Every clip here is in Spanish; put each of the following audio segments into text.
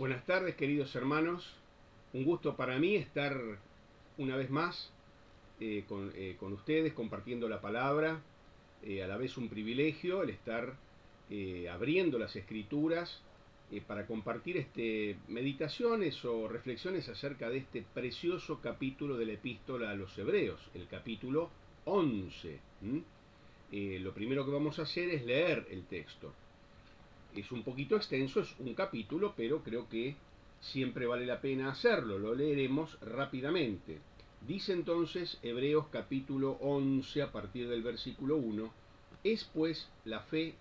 Buenas tardes, queridos hermanos. Un gusto para mí estar una vez más con ustedes compartiendo la palabra. A la vez un privilegio el estar abriendo las escrituras para compartir meditaciones o reflexiones acerca de este precioso capítulo de la epístola a los Hebreos, el capítulo 11. Lo primero que vamos a hacer es leer el texto. Es un poquito extenso, es un capítulo, pero creo que siempre vale la pena hacerlo. Lo leeremos rápidamente. Dice entonces Hebreos capítulo 11 a partir del versículo 1, es pues la fe,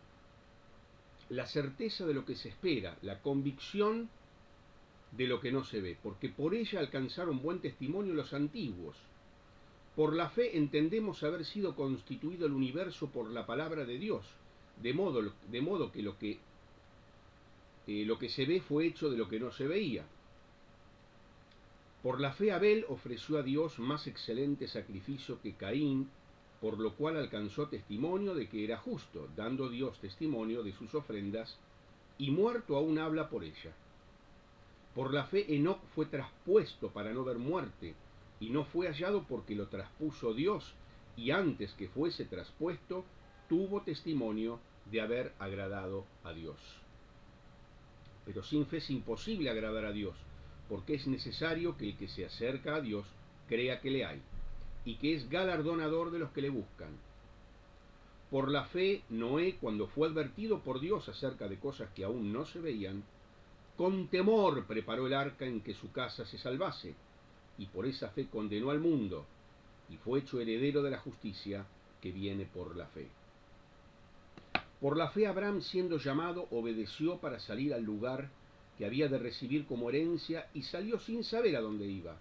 la certeza de lo que se espera, la convicción de lo que no se ve, porque por ella alcanzaron buen testimonio los antiguos. Por la fe entendemos haber sido constituido el universo por la palabra de Dios, de modo que lo que se ve fue hecho de lo que no se veía. Por la fe Abel ofreció a Dios más excelente sacrificio que Caín, por lo cual alcanzó testimonio de que era justo, dando Dios testimonio de sus ofrendas, y muerto aún habla por ella. Por la fe Enoc fue traspuesto para no ver muerte, y no fue hallado porque lo traspuso Dios, y antes que fuese traspuesto, tuvo testimonio de haber agradado a Dios. Pero sin fe es imposible agradar a Dios, porque es necesario que el que se acerca a Dios crea que le hay, y que es galardonador de los que le buscan. Por la fe, Noé, cuando fue advertido por Dios acerca de cosas que aún no se veían, con temor preparó el arca en que su casa se salvase, y por esa fe condenó al mundo, y fue hecho heredero de la justicia que viene por la fe. Por la fe Abraham, siendo llamado, obedeció para salir al lugar que había de recibir como herencia y salió sin saber a dónde iba.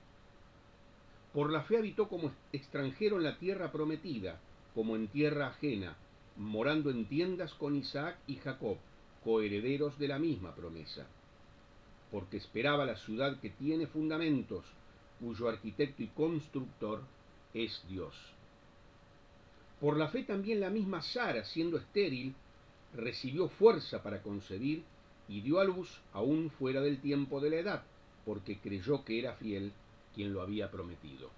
Por la fe habitó como extranjero en la tierra prometida, como en tierra ajena, morando en tiendas con Isaac y Jacob, coherederos de la misma promesa. Porque esperaba la ciudad que tiene fundamentos, cuyo arquitecto y constructor es Dios. Por la fe también la misma Sara, siendo estéril, recibió fuerza para concebir y dio a luz aún fuera del tiempo de la edad, porque creyó que era fiel quien lo había prometido.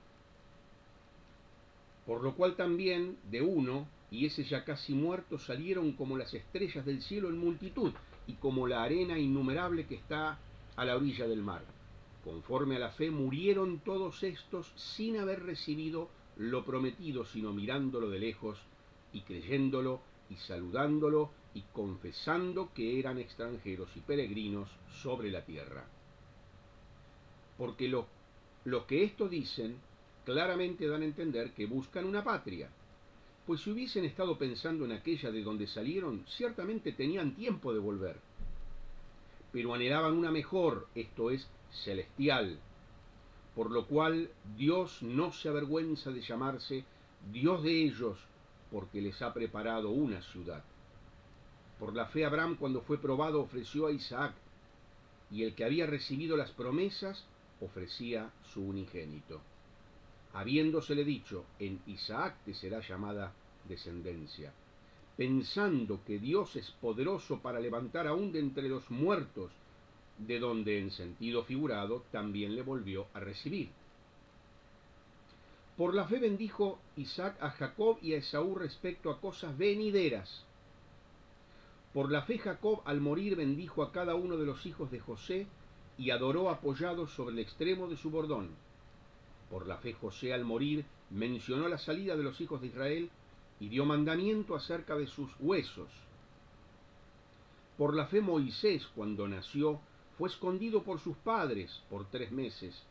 Por lo cual también de uno, y ese ya casi muerto, salieron como las estrellas del cielo en multitud, y como la arena innumerable que está a la orilla del mar. Conforme a la fe murieron todos estos sin haber recibido lo prometido, sino mirándolo de lejos y creyéndolo y saludándolo y confesando que eran extranjeros y peregrinos sobre la tierra. Porque los que esto dicen claramente dan a entender que buscan una patria, pues si hubiesen estado pensando en aquella de donde salieron, ciertamente tenían tiempo de volver. Pero anhelaban una mejor, esto es, celestial, por lo cual Dios no se avergüenza de llamarse Dios de ellos, porque les ha preparado una ciudad. Por la fe Abraham, cuando fue probado, ofreció a Isaac, y el que había recibido las promesas ofrecía su unigénito, habiéndosele dicho, en Isaac te será llamada descendencia, pensando que Dios es poderoso para levantar aún de entre los muertos, de donde en sentido figurado también le volvió a recibir. Por la fe bendijo Isaac a Jacob y a Esaú respecto a cosas venideras. Por la fe Jacob al morir bendijo a cada uno de los hijos de José y adoró apoyado sobre el extremo de su bordón. Por la fe José al morir mencionó la salida de los hijos de Israel y dio mandamiento acerca de sus huesos. Por la fe Moisés, cuando nació, fue escondido por sus padres por 3 meses,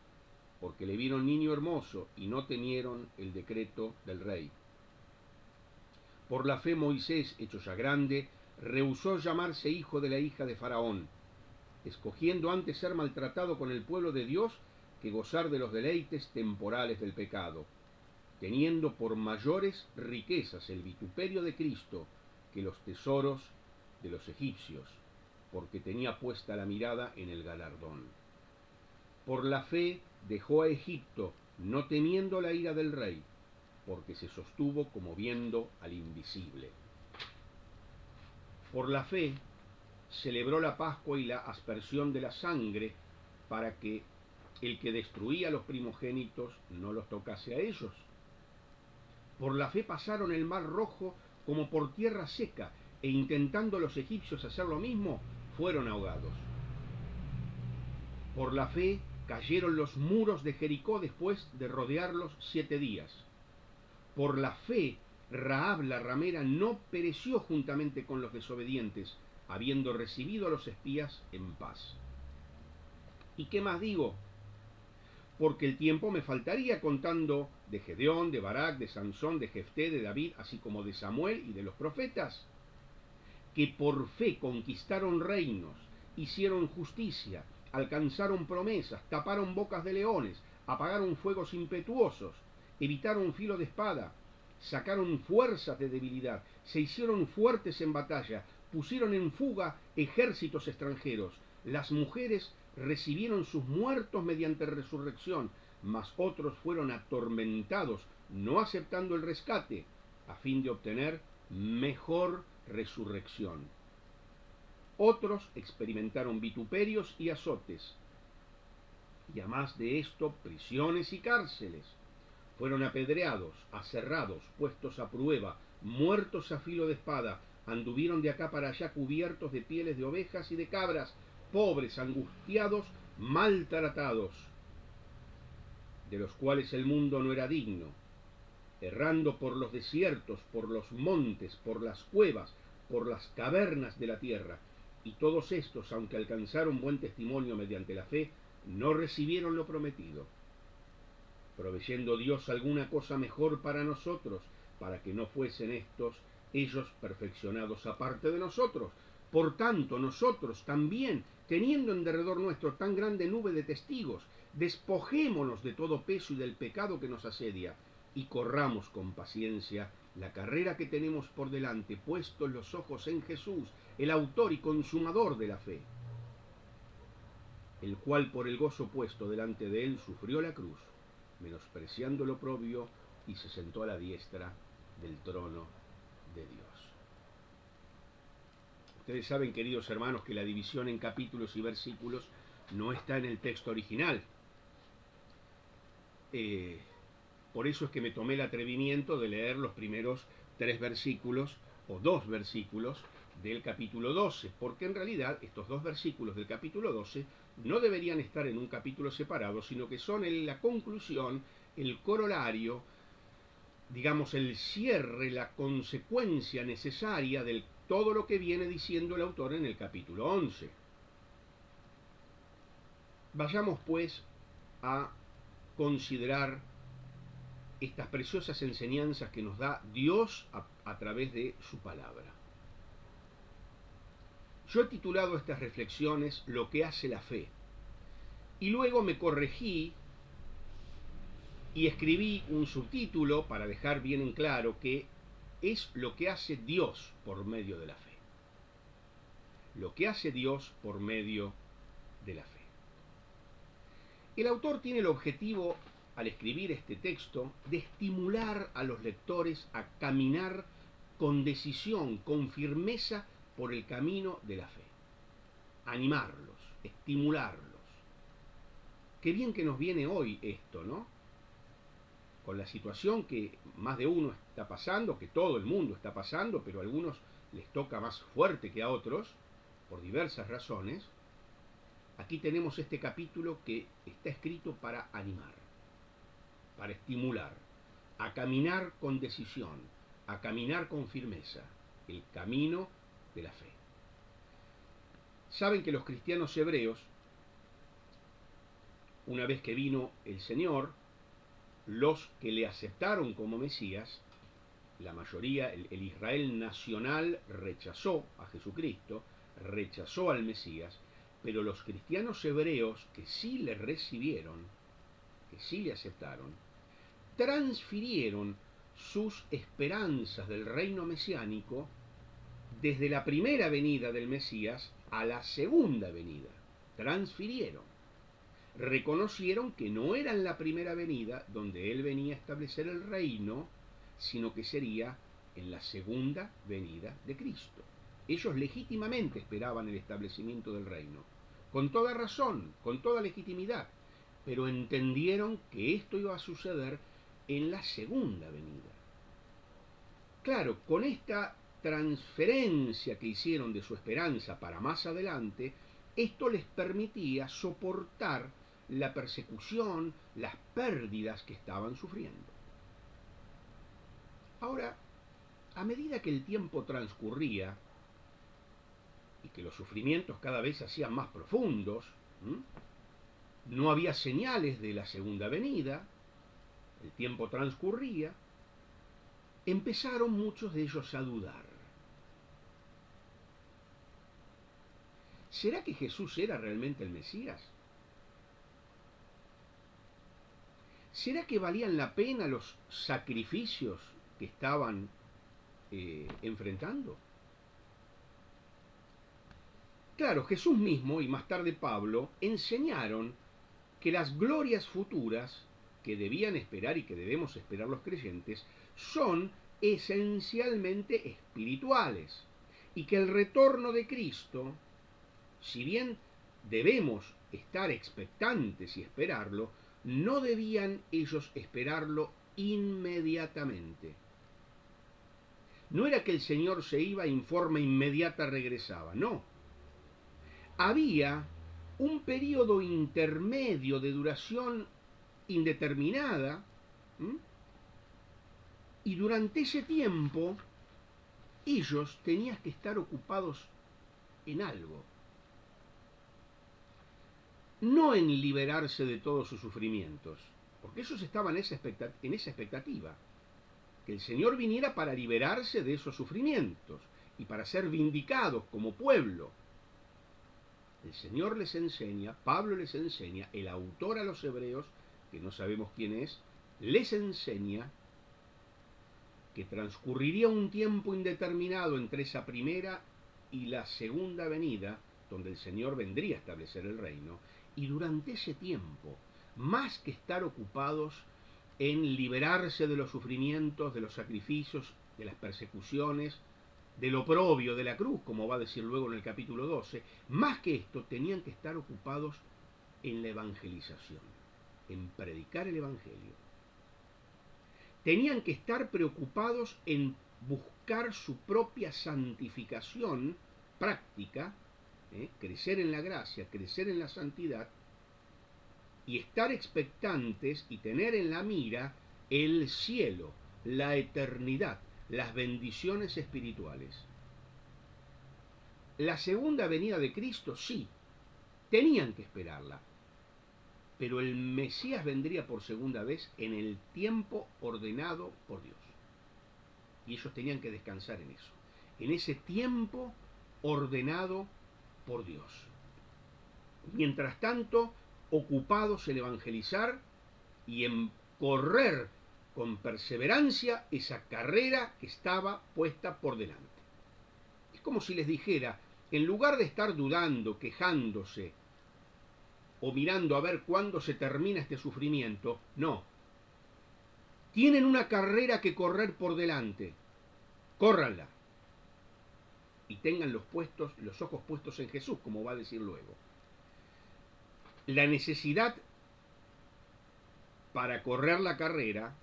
porque le vieron niño hermoso y no temieron el decreto del rey. Por la fe Moisés, hecho ya grande, rehusó llamarse hijo de la hija de Faraón, escogiendo antes ser maltratado con el pueblo de Dios que gozar de los deleites temporales del pecado, teniendo por mayores riquezas el vituperio de Cristo que los tesoros de los egipcios, porque tenía puesta la mirada en el galardón. Por la fe dejó a Egipto, no temiendo la ira del rey, porque se sostuvo como viendo al invisible. Por la fe celebró la Pascua y la aspersión de la sangre para que el que destruía a los primogénitos no los tocase a ellos. Por la fe pasaron el mar Rojo como por tierra seca, e intentando los egipcios hacer lo mismo, fueron ahogados. Por la fe cayeron los muros de Jericó después de rodearlos 7 días. Por la fe Rahab la ramera no pereció juntamente con los desobedientes, habiendo recibido a los espías en paz. ¿Y qué más digo? Porque el tiempo me faltaría contando de Gedeón, de Barak, de Sansón, de Jefté, de David, así como de Samuel y de los profetas, que por fe conquistaron reinos, hicieron justicia, alcanzaron promesas, taparon bocas de leones, apagaron fuegos impetuosos, evitaron filo de espada, sacaron fuerzas de debilidad, se hicieron fuertes en batalla, pusieron en fuga ejércitos extranjeros. Las mujeres recibieron sus muertos mediante resurrección, mas otros fueron atormentados, no aceptando el rescate, a fin de obtener mejor resurrección. Otros experimentaron vituperios y azotes, y además de esto, prisiones y cárceles. Fueron apedreados, aserrados, puestos a prueba, muertos a filo de espada, anduvieron de acá para allá cubiertos de pieles de ovejas y de cabras, pobres, angustiados, maltratados, de los cuales el mundo no era digno, errando por los desiertos, por los montes, por las cuevas, por las cavernas de la tierra. Y todos estos, aunque alcanzaron buen testimonio mediante la fe, no recibieron lo prometido, proveyendo Dios alguna cosa mejor para nosotros, para que no fuesen ellos perfeccionados aparte de nosotros. Por tanto, nosotros también, teniendo en derredor nuestro tan grande nube de testigos, despojémonos de todo peso y del pecado que nos asedia, y corramos con paciencia la carrera que tenemos por delante, puestos los ojos en Jesús, el autor y consumador de la fe, el cual por el gozo puesto delante de él sufrió la cruz, menospreciando lo oprobio, y se sentó a la diestra del trono de Dios. Ustedes saben, queridos hermanos, que la división en capítulos y versículos no está en el texto original. Por eso es que me tomé el atrevimiento de leer los primeros 3 versículos o 2 versículos del capítulo 12, porque en realidad estos 2 versículos del capítulo 12 no deberían estar en un capítulo separado, sino que son la conclusión, el corolario, digamos el cierre, la consecuencia necesaria de todo lo que viene diciendo el autor en el capítulo 11. Vayamos pues a considerar estas preciosas enseñanzas que nos da Dios a través de su palabra. Yo he titulado estas reflexiones Lo que hace la fe, y luego me corregí y escribí un subtítulo para dejar bien en claro que es lo que hace Dios por medio de la fe. Lo que hace Dios por medio de la fe. El autor tiene el objetivo, al escribir este texto, de estimular a los lectores a caminar con decisión, con firmeza por el camino de la fe. Animarlos, estimularlos. Qué bien que nos viene hoy esto, ¿no? Con la situación que más de uno está pasando, que todo el mundo está pasando, pero a algunos les toca más fuerte que a otros, por diversas razones. Aquí tenemos este capítulo que está escrito para animar, para estimular, a caminar con decisión, a caminar con firmeza, el camino de la fe. Saben que los cristianos hebreos, una vez que vino el Señor, los que le aceptaron como Mesías, la mayoría, el Israel nacional rechazó a Jesucristo, rechazó al Mesías, pero los cristianos hebreos que sí le recibieron, que sí le aceptaron, transfirieron sus esperanzas del reino mesiánico desde la primera venida del Mesías a la segunda venida. Transfirieron. Reconocieron que no era en la primera venida donde él venía a establecer el reino, sino que sería en la segunda venida de Cristo. Ellos legítimamente esperaban el establecimiento del reino, con toda razón, con toda legitimidad, pero entendieron que esto iba a suceder en la segunda venida. Claro, con esta transferencia que hicieron de su esperanza para más adelante, esto les permitía soportar la persecución, las pérdidas que estaban sufriendo. Ahora, a medida que el tiempo transcurría y que los sufrimientos cada vez se hacían más profundos, no había señales de la segunda venida, el tiempo transcurría, empezaron muchos de ellos a dudar. ¿Será que Jesús era realmente el Mesías? ¿Será que valían la pena los sacrificios que estaban enfrentando? Claro, Jesús mismo y más tarde Pablo enseñaron que las glorias futuras que debían esperar y que debemos esperar los creyentes son esencialmente espirituales y que el retorno de Cristo, si bien debemos estar expectantes y esperarlo, no debían ellos esperarlo inmediatamente. No era que el Señor se iba y en forma inmediata regresaba, no. Había un periodo intermedio de duración indeterminada, y durante ese tiempo ellos tenían que estar ocupados en algo. No en liberarse de todos sus sufrimientos, porque ellos estaban en esa expectativa, que el Señor viniera para liberarse de esos sufrimientos y para ser vindicados como pueblo. El Señor les enseña, Pablo les enseña, el autor a los hebreos, que no sabemos quién es, les enseña que transcurriría un tiempo indeterminado entre esa primera y la segunda venida, donde el Señor vendría a establecer el reino, y durante ese tiempo, más que estar ocupados en liberarse de los sufrimientos, de los sacrificios, de las persecuciones, del oprobio de la cruz, como va a decir luego en el capítulo 12, más que esto tenían que estar ocupados en la evangelización, en predicar el evangelio. Tenían que estar preocupados en buscar su propia santificación práctica, crecer en la gracia, crecer en la santidad, y estar expectantes y tener en la mira el cielo, la eternidad, las bendiciones espirituales. La segunda venida de Cristo, sí, tenían que esperarla, pero el Mesías vendría por segunda vez en el tiempo ordenado por Dios. Y ellos tenían que descansar en eso, en ese tiempo ordenado por Dios. Mientras tanto, ocupados en evangelizar y en correr con perseverancia esa carrera que estaba puesta por delante. Es como si les dijera, en lugar de estar dudando, quejándose o mirando a ver cuándo se termina este sufrimiento, no. Tienen una carrera que correr por delante. Córranla. Y tengan los ojos puestos en Jesús, como va a decir luego. La necesidad para correr la carrera,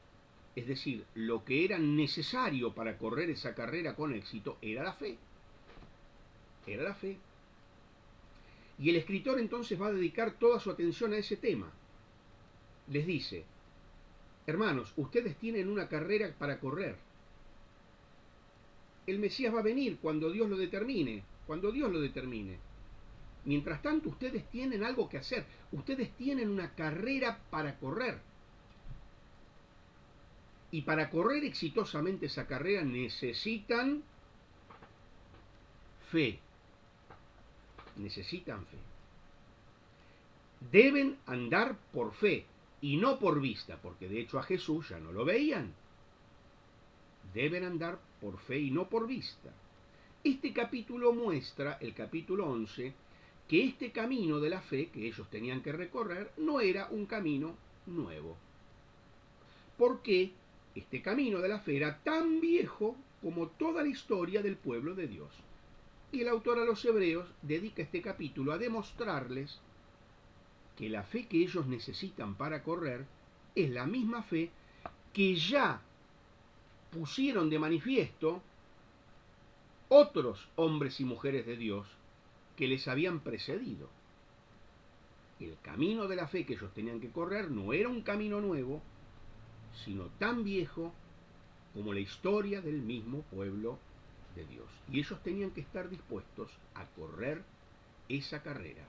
es decir, lo que era necesario para correr esa carrera con éxito, era la fe. Era la fe. Y el escritor entonces va a dedicar toda su atención a ese tema. Les dice, hermanos, ustedes tienen una carrera para correr. El Mesías va a venir cuando Dios lo determine, Mientras tanto, ustedes tienen algo que hacer. Ustedes tienen una carrera para correr. Y para correr exitosamente esa carrera necesitan fe. Necesitan fe. Deben andar por fe y no por vista, porque de hecho a Jesús ya no lo veían. Deben andar por fe y no por vista. Este capítulo muestra, el capítulo 11, que este camino de la fe que ellos tenían que recorrer no era un camino nuevo. ¿Por qué? Este camino de la fe era tan viejo como toda la historia del pueblo de Dios. Y el autor a los hebreos dedica este capítulo a demostrarles que la fe que ellos necesitan para correr es la misma fe que ya pusieron de manifiesto otros hombres y mujeres de Dios que les habían precedido. El camino de la fe que ellos tenían que correr no era un camino nuevo, sino tan viejo como la historia del mismo pueblo de Dios. Y ellos tenían que estar dispuestos a correr esa carrera,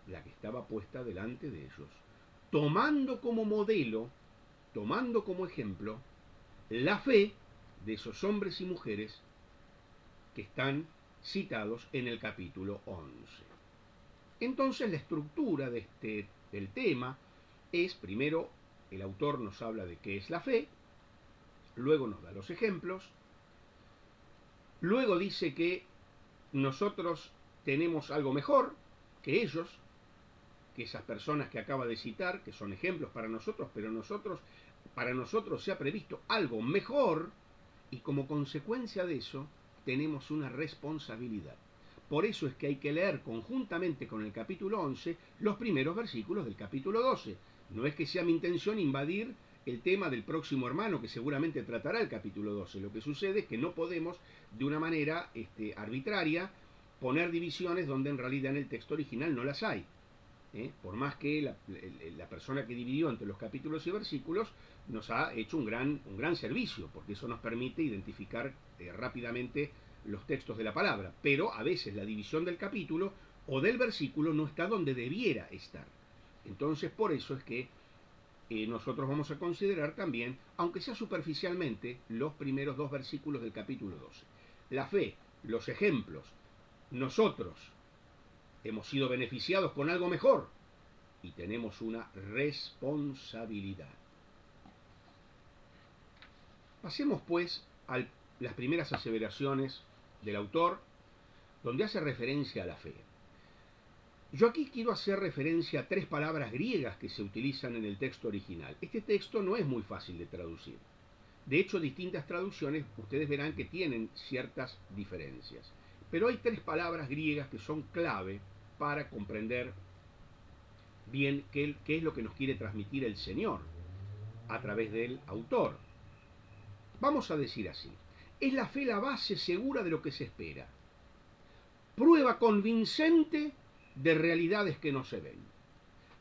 la que estaba puesta delante de ellos, tomando como modelo, tomando como ejemplo, la fe de esos hombres y mujeres que están citados en el capítulo 11. Entonces la estructura del tema es, primero, el autor nos habla de qué es la fe, luego nos da los ejemplos, luego dice que nosotros tenemos algo mejor que ellos, que esas personas que acaba de citar, que son ejemplos para nosotros, pero para nosotros se ha previsto algo mejor, y como consecuencia de eso tenemos una responsabilidad. Por eso es que hay que leer conjuntamente con el capítulo 11 los primeros versículos del capítulo 12. No es que sea mi intención invadir el tema del próximo hermano que seguramente tratará el capítulo 12. Lo que sucede es que no podemos de una manera arbitraria poner divisiones donde en realidad en el texto original no las hay. Por más que la persona que dividió entre los capítulos y versículos nos ha hecho un gran servicio, porque eso nos permite identificar rápidamente los textos de la palabra, pero a veces la división del capítulo o del versículo no está donde debiera estar. Entonces por eso es que nosotros vamos a considerar también, aunque sea superficialmente, los primeros dos versículos del capítulo 12. La fe, los ejemplos, nosotros hemos sido beneficiados con algo mejor y tenemos una responsabilidad. Pasemos pues a las primeras aseveraciones del autor, donde hace referencia a la fe. Yo aquí quiero hacer referencia a tres palabras griegas que se utilizan en el texto original. Este texto no es muy fácil de traducir. De hecho, distintas traducciones ustedes verán que tienen ciertas diferencias. Pero hay tres palabras griegas que son clave para comprender bien qué es lo que nos quiere transmitir el Señor a través del autor. Vamos a decir así: es la fe la base segura de lo que se espera, prueba convincente de realidades que no se ven.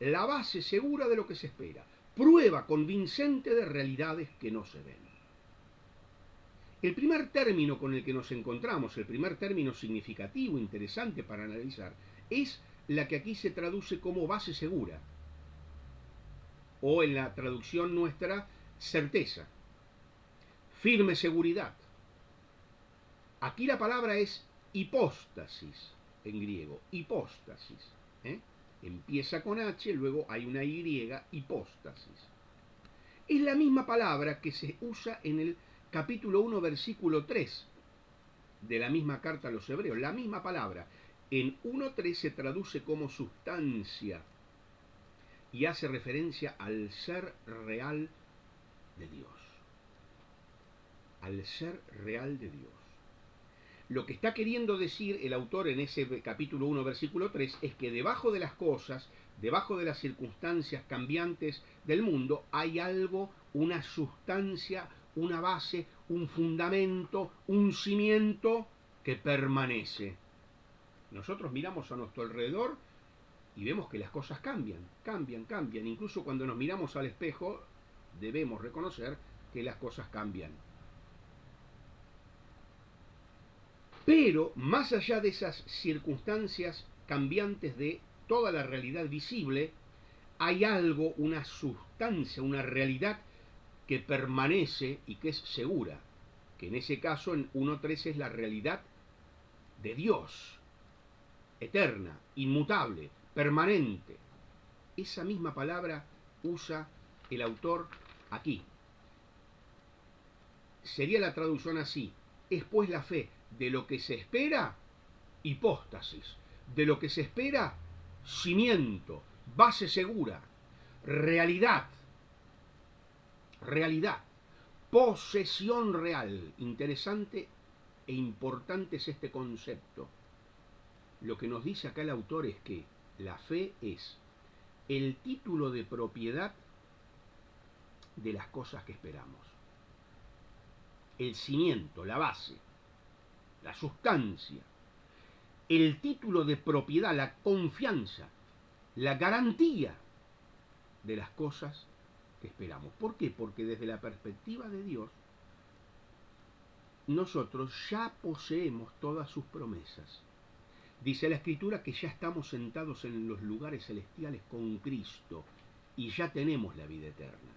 La base segura de lo que se espera, prueba convincente de realidades que no se ven. El primer término con el que nos encontramos, el primer término significativo, interesante para analizar, es la que aquí se traduce como base segura, o en la traducción nuestra, certeza, firme seguridad. Aquí la palabra es hipóstasis, en griego, hipóstasis. Empieza con H, luego hay una Y, hipóstasis. Es la misma palabra que se usa en el capítulo 1, versículo 3 de la misma carta a los hebreos. La misma palabra en 1.3 se traduce como sustancia y hace referencia al ser real de Dios. Al ser real de Dios. Lo que está queriendo decir el autor en ese capítulo 1, versículo 3, es que debajo de las cosas, debajo de las circunstancias cambiantes del mundo, hay algo, una sustancia, una base, un fundamento, un cimiento que permanece. Nosotros miramos a nuestro alrededor y vemos que las cosas cambian. Incluso cuando nos miramos al espejo, debemos reconocer que las cosas cambian. Pero, más allá de esas circunstancias cambiantes de toda la realidad visible, hay algo, una sustancia, una realidad que permanece y que es segura, que en ese caso en 1.3 es la realidad de Dios, eterna, inmutable, permanente. Esa misma palabra usa el autor aquí. Sería la traducción así: es pues la fe de lo que se espera, hipóstasis, de lo que se espera, cimiento, base segura, realidad, posesión real. Interesante e importante es este concepto, lo que nos dice acá el autor es que la fe es el título de propiedad de las cosas que esperamos. El cimiento, la base, la sustancia, el título de propiedad, la confianza, la garantía de las cosas que esperamos. ¿Por qué? Porque desde la perspectiva de Dios, nosotros ya poseemos todas sus promesas. Dice la Escritura que ya estamos sentados en los lugares celestiales con Cristo y ya tenemos la vida eterna.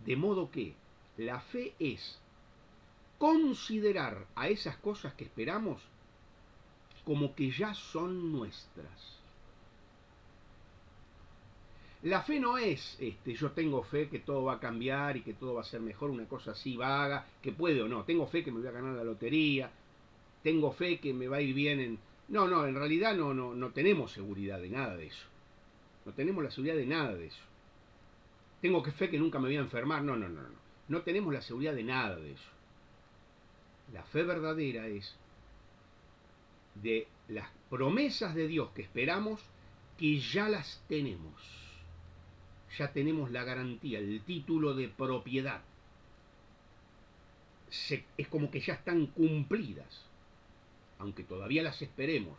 De modo que la fe es considerar a esas cosas que esperamos como que ya son nuestras. La fe no es, yo tengo fe que todo va a cambiar y que todo va a ser mejor, una cosa así vaga, que puede o no. Tengo fe que me voy a ganar la lotería, tengo fe que me va a ir bien en... No, en realidad no tenemos seguridad de nada de eso. No tenemos la seguridad de nada de eso. Tengo fe que nunca me voy a enfermar. No. No tenemos la seguridad de nada de eso. La fe verdadera es de las promesas de Dios que esperamos, que ya las tenemos. Ya tenemos la garantía, el título de propiedad. Es como que ya están cumplidas, aunque todavía las esperemos,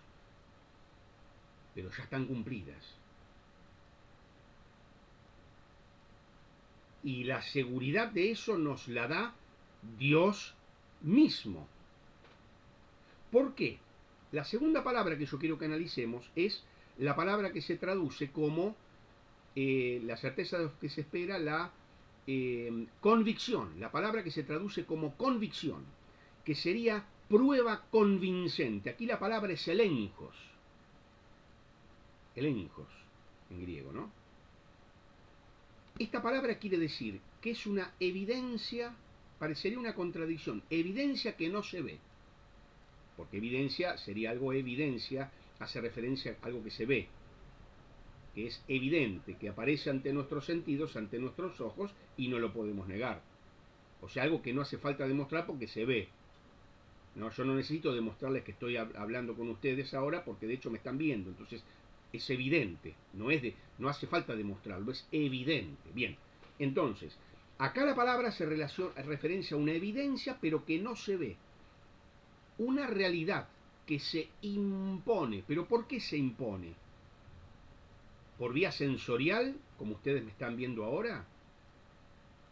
pero ya están cumplidas. Y la seguridad de eso nos la da Dios mismo. ¿Por qué? La segunda palabra que yo quiero que analicemos es la palabra que se traduce como la certeza de lo que se espera, la convicción. La palabra que se traduce como convicción, que sería prueba convincente. Aquí la palabra es elenjos. Elenjos, en griego, ¿no? Esta palabra quiere decir que es una evidencia, parecería una contradicción, evidencia que no se ve. Porque evidencia sería algo, evidencia hace referencia a algo que se ve, que es evidente, que aparece ante nuestros sentidos, ante nuestros ojos, y no lo podemos negar. O sea, algo que no hace falta demostrar porque se ve. No, yo no necesito demostrarles que estoy hablando con ustedes ahora porque de hecho me están viendo. Entonces es evidente, no hace falta demostrarlo, es evidente. Bien, entonces, acá la palabra hace referencia a una evidencia pero que no se ve. Una realidad que se impone. ¿Pero por qué se impone? ¿Por vía sensorial, como ustedes me están viendo ahora?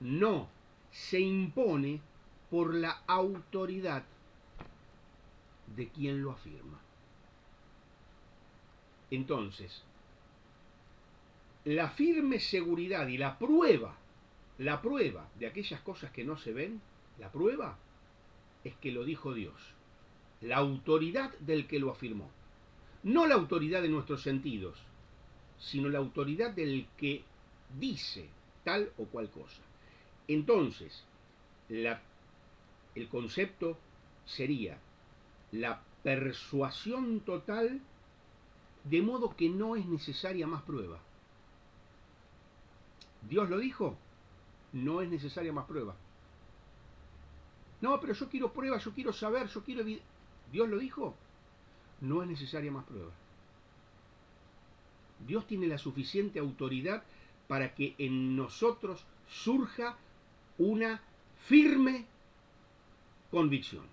No, se impone por la autoridad de quien lo afirma. Entonces, la firme seguridad y la prueba de aquellas cosas que no se ven, la prueba es que lo dijo Dios. La autoridad del que lo afirmó. No la autoridad de nuestros sentidos, sino la autoridad del que dice tal o cual cosa. Entonces, el concepto sería la persuasión total, de modo que no es necesaria más prueba. ¿Dios lo dijo? No es necesaria más prueba. No, pero yo quiero prueba, yo quiero saber, yo quiero evidencia. ¿Dios lo dijo? No es necesaria más prueba. Dios tiene la suficiente autoridad para que en nosotros surja una firme convicción.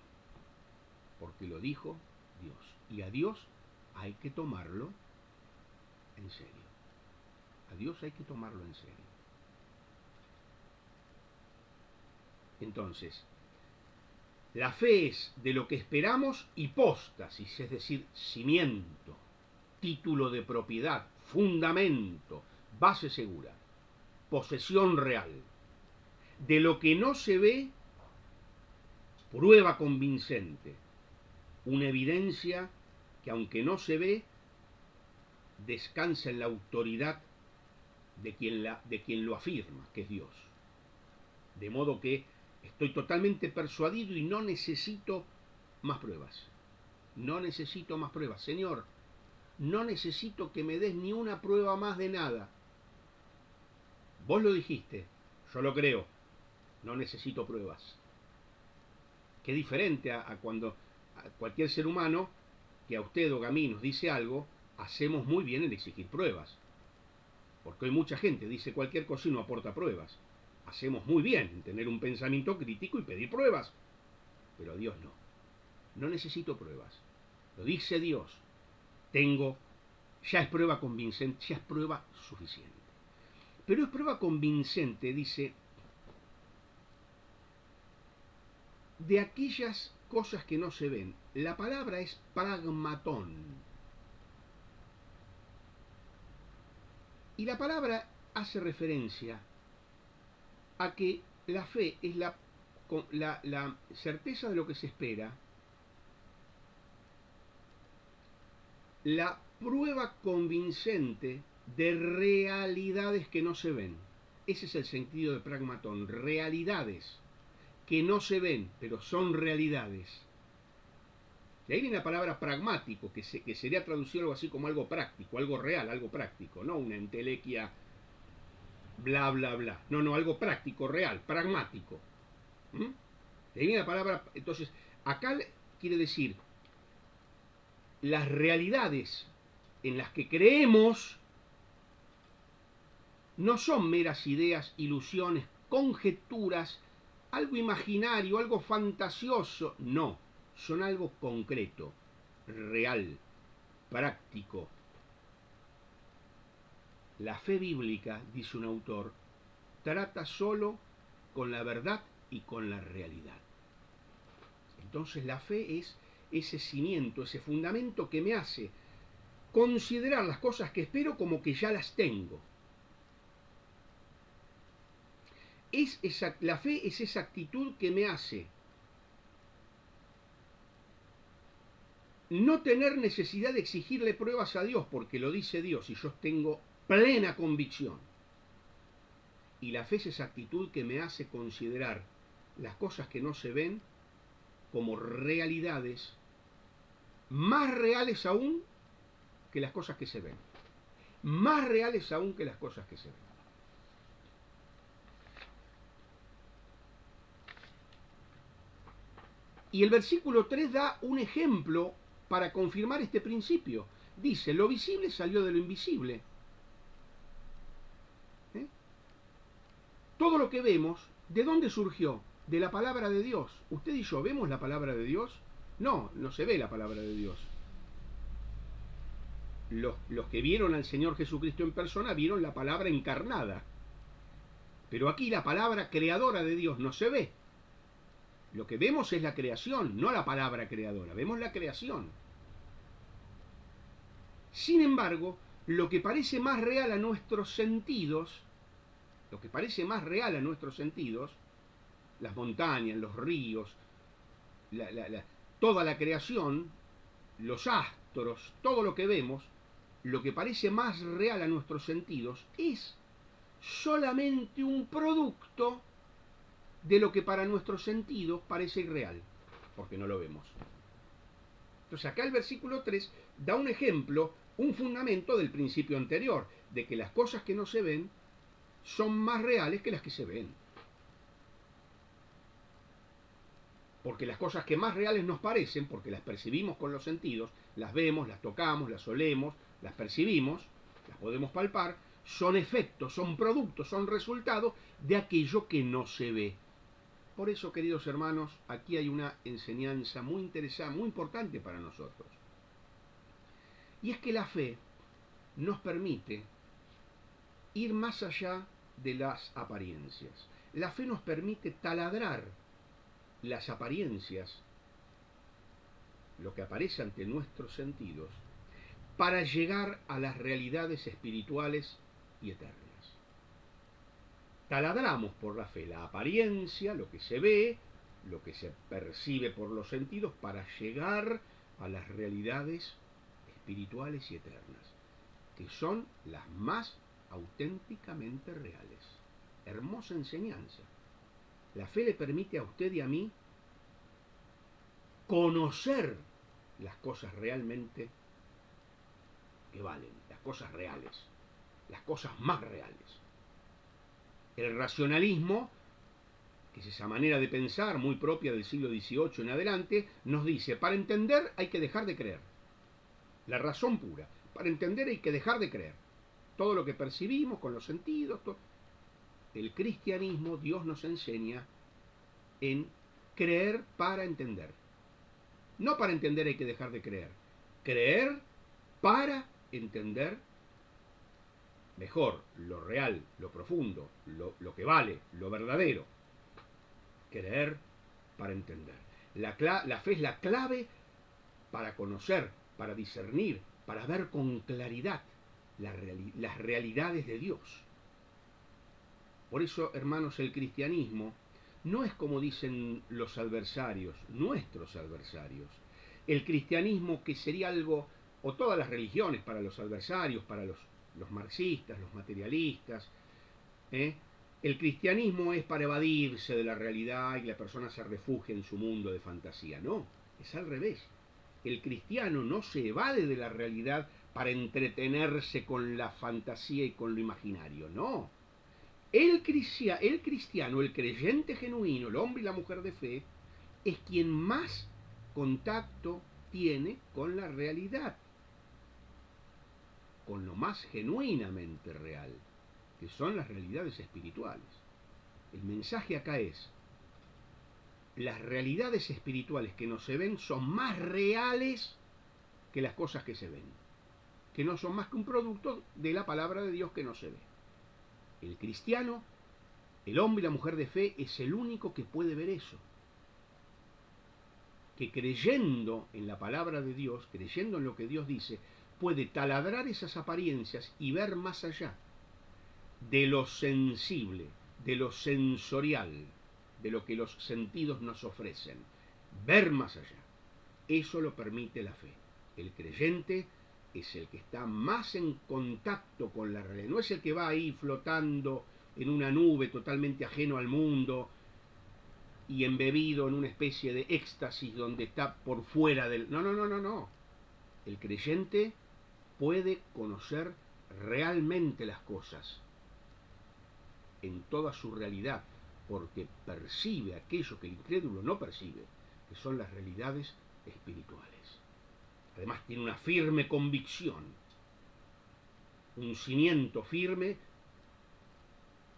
Porque lo dijo Dios. Y a Dios hay que tomarlo en serio. A Dios hay que tomarlo en serio. Entonces, la fe es de lo que esperamos hipóstasis, es decir, cimiento, título de propiedad, fundamento, base segura, posesión real. De lo que no se ve, prueba convincente, una evidencia que aunque no se ve, descansa en la autoridad de quien lo afirma, que es Dios. De modo que estoy totalmente persuadido y no necesito más pruebas. No necesito más pruebas. Señor, no necesito que me des ni una prueba más de nada. Vos lo dijiste, yo lo creo. No necesito pruebas. Qué diferente a cualquier ser humano que a usted o a mí nos dice algo, hacemos muy bien en exigir pruebas. Porque hoy mucha gente dice cualquier cosa y no aporta pruebas. Hacemos muy bien en tener un pensamiento crítico y pedir pruebas. Pero a Dios no. No necesito pruebas. Lo dice Dios. Ya es prueba convincente, ya es prueba suficiente. Pero es prueba convincente, dice, de aquellas cosas que no se ven. La palabra es pragmatón. Y la palabra hace referencia a que la fe es la certeza de lo que se espera, la prueba convincente de realidades que no se ven. Ese es el sentido de pragmatón, realidades que no se ven, pero son realidades. De ahí viene la palabra pragmático, que sería traducido algo así como algo práctico, algo real, algo práctico, no una entelequia bla bla bla. No, algo práctico, real, pragmático. ¿Mm? De ahí viene la palabra, entonces, acá quiere decir las realidades en las que creemos no son meras ideas, ilusiones, conjeturas, algo imaginario, algo fantasioso, no, son algo concreto, real, práctico. La fe bíblica, dice un autor, trata solo con la verdad y con la realidad. Entonces la fe es ese cimiento, ese fundamento que me hace considerar las cosas que espero como que ya las tengo. La fe es esa actitud que me hace no tener necesidad de exigirle pruebas a Dios, porque lo dice Dios y yo tengo plena convicción. Y la fe es esa actitud que me hace considerar las cosas que no se ven como realidades más reales aún que las cosas que se ven. Más reales aún que las cosas que se ven. Y el versículo 3 da un ejemplo para confirmar este principio. Dice, lo visible salió de lo invisible. Todo lo que vemos, ¿de dónde surgió? De la palabra de Dios. ¿Usted y yo vemos la palabra de Dios? No, no se ve la palabra de Dios. Los que vieron al Señor Jesucristo en persona vieron la palabra encarnada. Pero aquí la palabra creadora de Dios no se ve. Lo que vemos es la creación, no la palabra creadora. Vemos la creación. Sin embargo, lo que parece más real a nuestros sentidos, las montañas, los ríos, toda la creación, los astros, todo lo que vemos, lo que parece más real a nuestros sentidos es solamente un producto de lo que para nuestros sentidos parece irreal, porque no lo vemos. Entonces acá el versículo 3 da un ejemplo, un fundamento del principio anterior, de que las cosas que no se ven son más reales que las que se ven. Porque las cosas que más reales nos parecen, porque las percibimos con los sentidos, las vemos, las tocamos, las olemos, las percibimos, las podemos palpar, son efectos, son productos, son resultados de aquello que no se ve. Por eso, queridos hermanos, aquí hay una enseñanza muy interesante, muy importante para nosotros. Y es que la fe nos permite ir más allá de las apariencias. La fe nos permite taladrar las apariencias, lo que aparece ante nuestros sentidos, para llegar a las realidades espirituales y eternas. Taladramos por la fe la apariencia, lo que se ve, lo que se percibe por los sentidos, para llegar a las realidades espirituales y eternas, que son las más auténticamente reales. Hermosa enseñanza. La fe le permite a usted y a mí conocer las cosas realmente que valen, las cosas reales, las cosas más reales. El racionalismo, que es esa manera de pensar muy propia del siglo XVIII en adelante, nos dice, para entender hay que dejar de creer. La razón pura. Para entender hay que dejar de creer. Todo lo que percibimos con los sentidos, el cristianismo, Dios nos enseña en creer para entender. No para entender hay que dejar de creer. Creer para entender mejor, lo real, lo profundo, lo que vale, lo verdadero. Creer para entender. La fe es la clave para conocer, para discernir, para ver con claridad las realidades de Dios. Por eso, hermanos, el cristianismo no es como dicen los adversarios, nuestros adversarios. El cristianismo que sería algo, o todas las religiones para los adversarios, para los marxistas, los materialistas, el cristianismo es para evadirse de la realidad y la persona se refugia en su mundo de fantasía. No, es al revés. El cristiano no se evade de la realidad para entretenerse con la fantasía y con lo imaginario, no. El cristiano, el creyente genuino, el hombre y la mujer de fe, es quien más contacto tiene con la realidad, con lo más genuinamente real, que son las realidades espirituales. El mensaje acá es, las realidades espirituales que no se ven son más reales que las cosas que se ven, que no son más que un producto de la palabra de Dios que no se ve. El cristiano, el hombre y la mujer de fe, es el único que puede ver eso. Que creyendo en la palabra de Dios, creyendo en lo que Dios dice, puede taladrar esas apariencias y ver más allá de lo sensible, de lo sensorial, de lo que los sentidos nos ofrecen. Ver más allá. Eso lo permite la fe. El creyente es el que está más en contacto con la realidad. No es el que va ahí flotando en una nube totalmente ajeno al mundo y embebido en una especie de éxtasis donde está por fuera del... No. El creyente puede conocer realmente las cosas en toda su realidad, porque percibe aquello que el incrédulo no percibe, que son las realidades espirituales. Además tiene una firme convicción, un cimiento firme,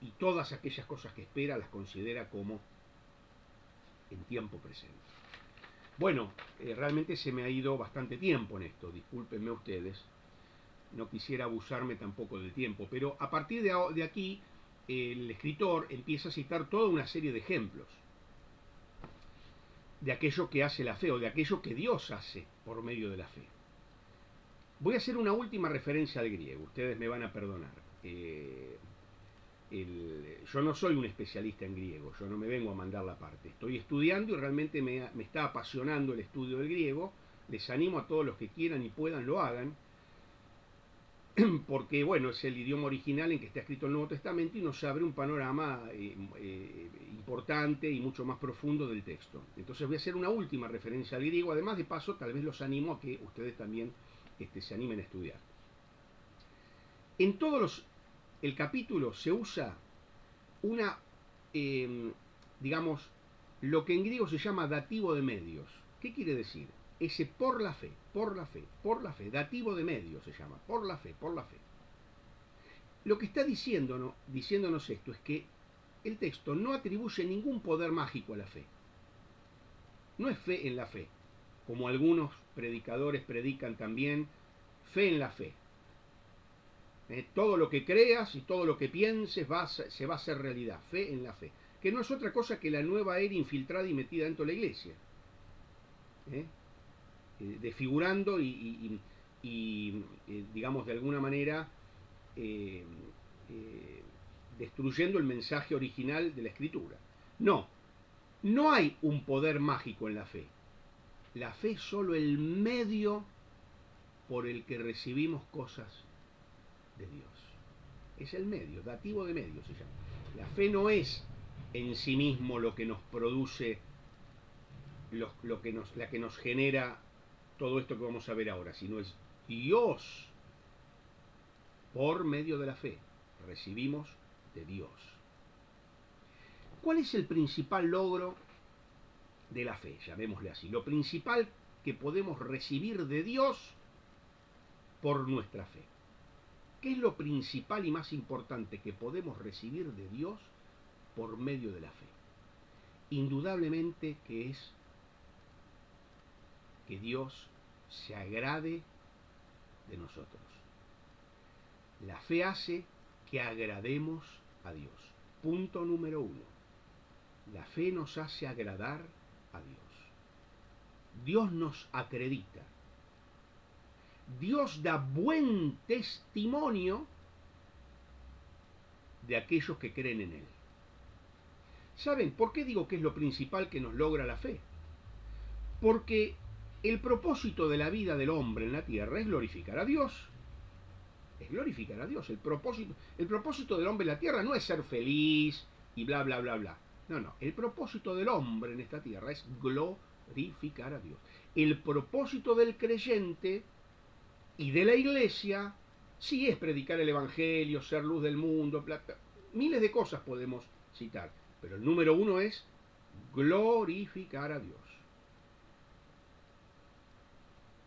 y todas aquellas cosas que espera las considera como en tiempo presente. Bueno, realmente se me ha ido bastante tiempo en esto, discúlpenme ustedes, no quisiera abusarme tampoco del tiempo, pero a partir de aquí el escritor empieza a citar toda una serie de ejemplos de aquello que hace la fe o de aquello que Dios hace por medio de la fe. Voy a hacer una última referencia al griego, ustedes me van a perdonar. Yo no soy un especialista en griego, yo no me vengo a mandar la parte. Estoy estudiando y realmente me está apasionando el estudio del griego. Les animo a todos los que quieran y puedan lo hagan, porque bueno, es el idioma original en que está escrito el Nuevo Testamento y nos abre un panorama importante y mucho más profundo del texto. Entonces voy a hacer una última referencia al griego, además de paso tal vez los animo a que ustedes también se animen a estudiar. En todos el capítulo se usa una, digamos, lo que en griego se llama dativo de medios. ¿Qué quiere decir? Ese por la fe, dativo de medios se llama, por la fe. Lo que está diciéndonos esto es que el texto no atribuye ningún poder mágico a la fe. No es fe en la fe, como algunos predicadores predican también, fe en la fe. Todo lo que creas y todo lo que pienses se va a hacer realidad, fe en la fe, que no es otra cosa que la nueva era infiltrada y metida dentro de la iglesia, desfigurando y digamos de alguna manera destruyendo el mensaje original de la escritura. No hay un poder mágico en la fe. La fe es solo el medio por el que recibimos cosas de Dios. Es el medio, dativo de medio se llama. La fe no es en sí mismo lo que nos produce, la que nos genera todo esto que vamos a ver ahora, sino es Dios. Por medio de la fe recibimos de Dios. ¿Cuál es el principal logro de la fe? Llamémosle así. Lo principal que podemos recibir de Dios por nuestra fe. ¿Qué es lo principal y más importante que podemos recibir de Dios por medio de la fe? Indudablemente que es que Dios se agrade de nosotros. La fe hace que agrademos a Dios. Punto número 1. La fe nos hace agradar a Dios. Dios nos acredita. Dios da buen testimonio de aquellos que creen en Él. ¿Saben por qué digo que es lo principal que nos logra la fe? Porque el propósito de la vida del hombre en la tierra es glorificar a Dios. Es glorificar a Dios. El propósito del hombre en la tierra no es ser feliz y bla, bla, bla, bla. No. El propósito del hombre en esta tierra es glorificar a Dios. El propósito del creyente y de la iglesia sí es predicar el evangelio, ser luz del mundo, miles de cosas podemos citar. Pero el número 1 es glorificar a Dios.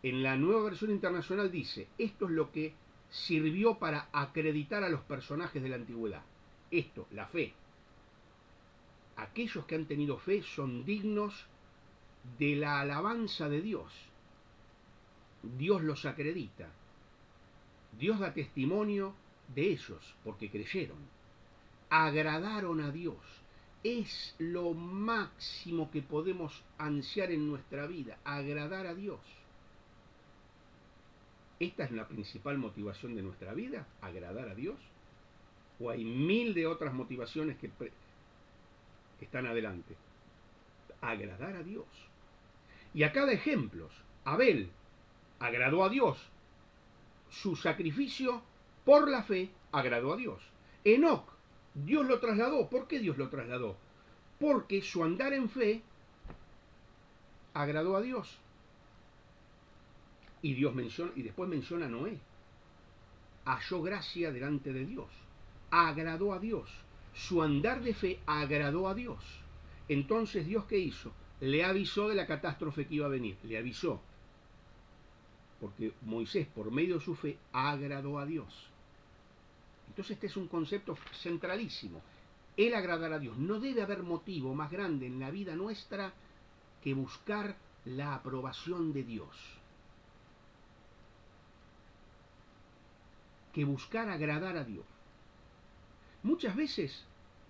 En la Nueva Versión Internacional dice, esto es lo que sirvió para acreditar a los personajes de la antigüedad. Esto, la fe. Aquellos que han tenido fe son dignos de la alabanza de Dios. Dios los acredita. Dios da testimonio de ellos porque creyeron. Agradaron a Dios. Es lo máximo que podemos ansiar en nuestra vida, agradar a Dios. ¿Esta es la principal motivación de nuestra vida? ¿Agradar a Dios? ¿O hay mil de otras motivaciones que están adelante? Agradar a Dios. Y acá da ejemplos. Abel agradó a Dios. Su sacrificio por la fe agradó a Dios. Enoc, Dios lo trasladó. ¿Por qué Dios lo trasladó? Porque su andar en fe agradó a Dios. Y después menciona a Noé. Halló gracia delante de Dios. Agradó a Dios. Su andar de fe agradó a Dios. Entonces, ¿Dios qué hizo? Le avisó de la catástrofe que iba a venir. Le avisó. Porque Moisés, por medio de su fe, agradó a Dios. Entonces este es un concepto centralísimo. El agradar a Dios. No debe haber motivo más grande en la vida nuestra que buscar la aprobación de Dios. Que buscar agradar a Dios. Muchas veces,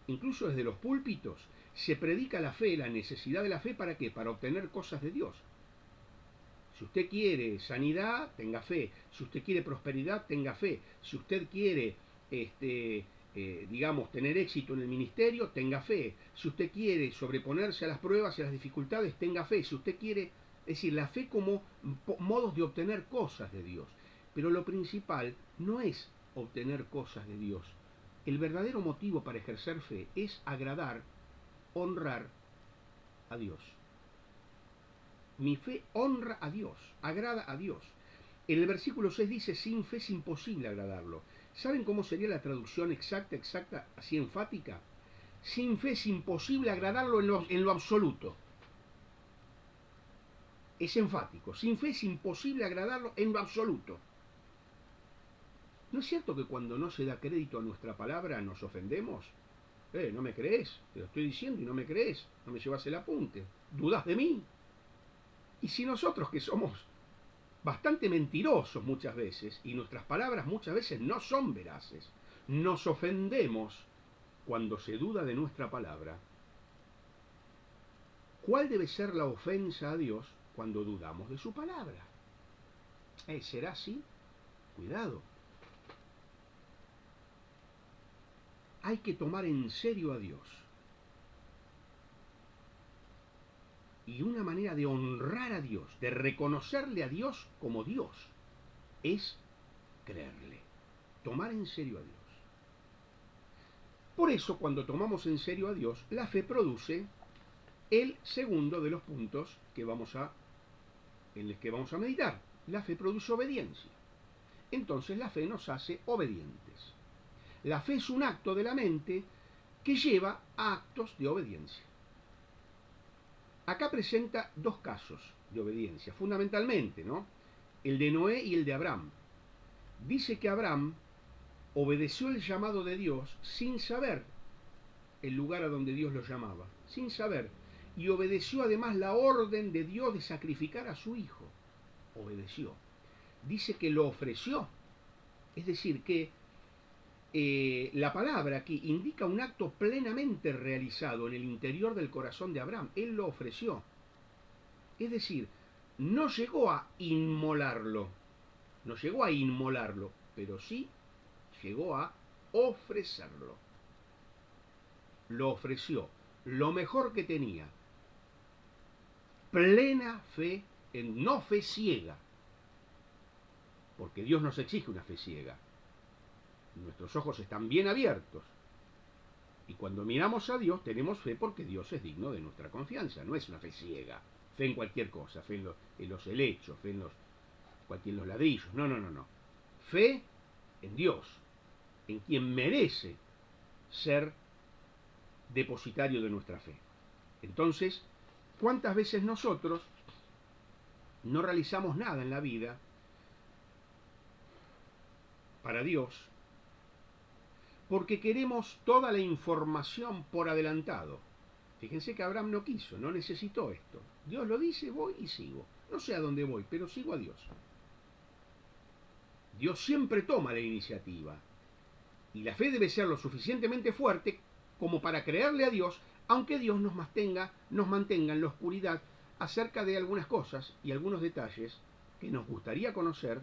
incluso desde los púlpitos, se predica la fe, la necesidad de la fe, ¿para qué? Para obtener cosas de Dios. Si usted quiere sanidad, tenga fe. Si usted quiere prosperidad, tenga fe. Si usted quiere, tener éxito en el ministerio, tenga fe. Si usted quiere sobreponerse a las pruebas y a las dificultades, tenga fe. Si usted quiere, es decir, la fe como modos de obtener cosas de Dios. Pero lo principal no es obtener cosas de Dios. El verdadero motivo para ejercer fe es agradar, honrar a Dios. Mi fe honra a Dios, agrada a Dios. En el versículo 6 dice, sin fe es imposible agradarlo. ¿Saben cómo sería la traducción exacta, así enfática? Sin fe es imposible agradarlo en lo absoluto. Es enfático. Sin fe es imposible agradarlo en lo absoluto. ¿No es cierto que cuando no se da crédito a nuestra palabra nos ofendemos? ¿No me crees? Te lo estoy diciendo y no me crees. No me llevas el apunte. ¿Dudas de mí? Y si nosotros, que somos bastante mentirosos muchas veces, y nuestras palabras muchas veces no son veraces, nos ofendemos cuando se duda de nuestra palabra, ¿cuál debe ser la ofensa a Dios cuando dudamos de su palabra? ¿Será así? Cuidado. Hay que tomar en serio a Dios. Y una manera de honrar a Dios, de reconocerle a Dios como Dios, es creerle, tomar en serio a Dios. Por eso, cuando tomamos en serio a Dios, la fe produce el segundo de los puntos en los que vamos a meditar. La fe produce obediencia. Entonces la fe nos hace obedientes. La fe es un acto de la mente que lleva a actos de obediencia. Acá presenta dos casos de obediencia, fundamentalmente, ¿no? El de Noé y el de Abraham. Dice que Abraham obedeció el llamado de Dios sin saber el lugar a donde Dios lo llamaba, sin saber, y obedeció además la orden de Dios de sacrificar a su hijo. Obedeció. Dice que lo ofreció, es decir, que la palabra aquí indica un acto plenamente realizado en el interior del corazón de Abraham. Él lo ofreció. Es decir, no llegó a inmolarlo, pero sí llegó a ofrecerlo. Lo ofreció, lo mejor que tenía. Plena fe, no fe ciega, porque Dios nos exige una fe ciega. Nuestros ojos están bien abiertos. Y cuando miramos a Dios tenemos fe porque Dios es digno de nuestra confianza. No es una fe ciega. Fe en cualquier cosa. Fe en los helechos. Fe en los ladrillos. No. Fe en Dios. En quien merece ser depositario de nuestra fe. Entonces, ¿cuántas veces nosotros no realizamos nada en la vida para Dios porque queremos toda la información por adelantado? Fíjense que Abraham no quiso, no necesitó esto. Dios lo dice, voy y sigo. No sé a dónde voy, pero sigo a Dios. Dios siempre toma la iniciativa. Y la fe debe ser lo suficientemente fuerte como para creerle a Dios, aunque Dios nos mantenga en la oscuridad acerca de algunas cosas y algunos detalles que nos gustaría conocer,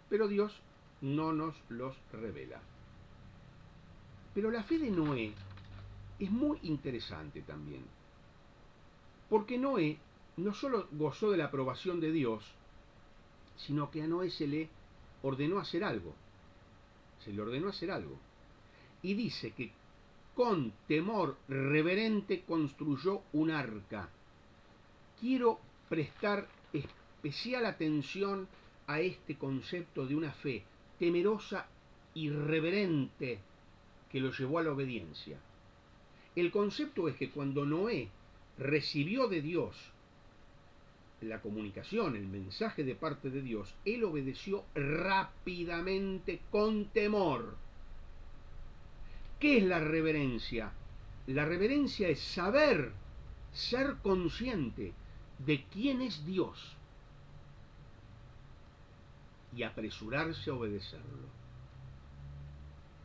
pero Dios no nos los revela. Pero la fe de Noé es muy interesante también, porque Noé no solo gozó de la aprobación de Dios, sino que a Noé se le ordenó hacer algo. Y dice que con temor reverente construyó un arca. Quiero prestar especial atención a este concepto de una fe temerosa y reverente que lo llevó a la obediencia. El concepto es que cuando Noé recibió de Dios la comunicación, el mensaje de parte de Dios, él obedeció rápidamente con temor. ¿Qué es la reverencia? La reverencia es saber, ser consciente de quién es Dios y apresurarse a obedecerlo.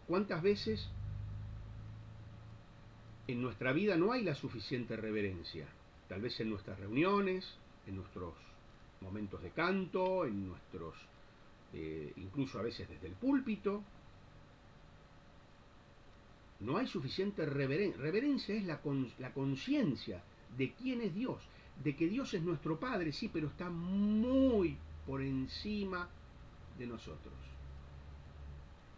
¿Cuántas veces en nuestra vida no hay la suficiente reverencia? Tal vez en nuestras reuniones, en nuestros momentos de canto, en nuestros, incluso a veces desde el púlpito. No hay suficiente reverencia. Reverencia es la conciencia de quién es Dios, de que Dios es nuestro Padre, sí, pero está muy por encima de nosotros.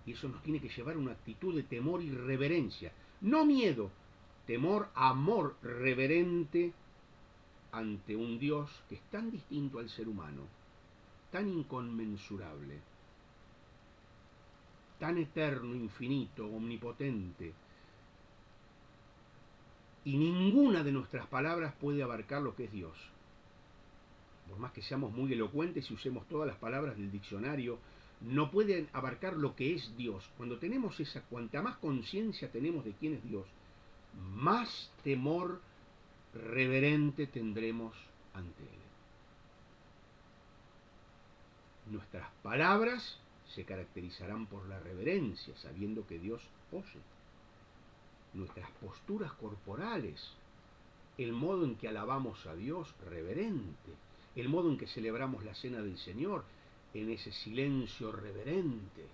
Y eso nos tiene que llevar a una actitud de temor y reverencia. No miedo, temor, amor reverente ante un Dios que es tan distinto al ser humano, tan inconmensurable, tan eterno, infinito, omnipotente. Y ninguna de nuestras palabras puede abarcar lo que es Dios. Por más que seamos muy elocuentes y usemos todas las palabras del diccionario, no pueden abarcar lo que es Dios. Cuando tenemos cuanta más conciencia tenemos de quién es Dios, más temor reverente tendremos ante Él. Nuestras palabras se caracterizarán por la reverencia, sabiendo que Dios oye. Nuestras posturas corporales, el modo en que alabamos a Dios, reverente, el modo en que celebramos la cena del Señor, en ese silencio reverente,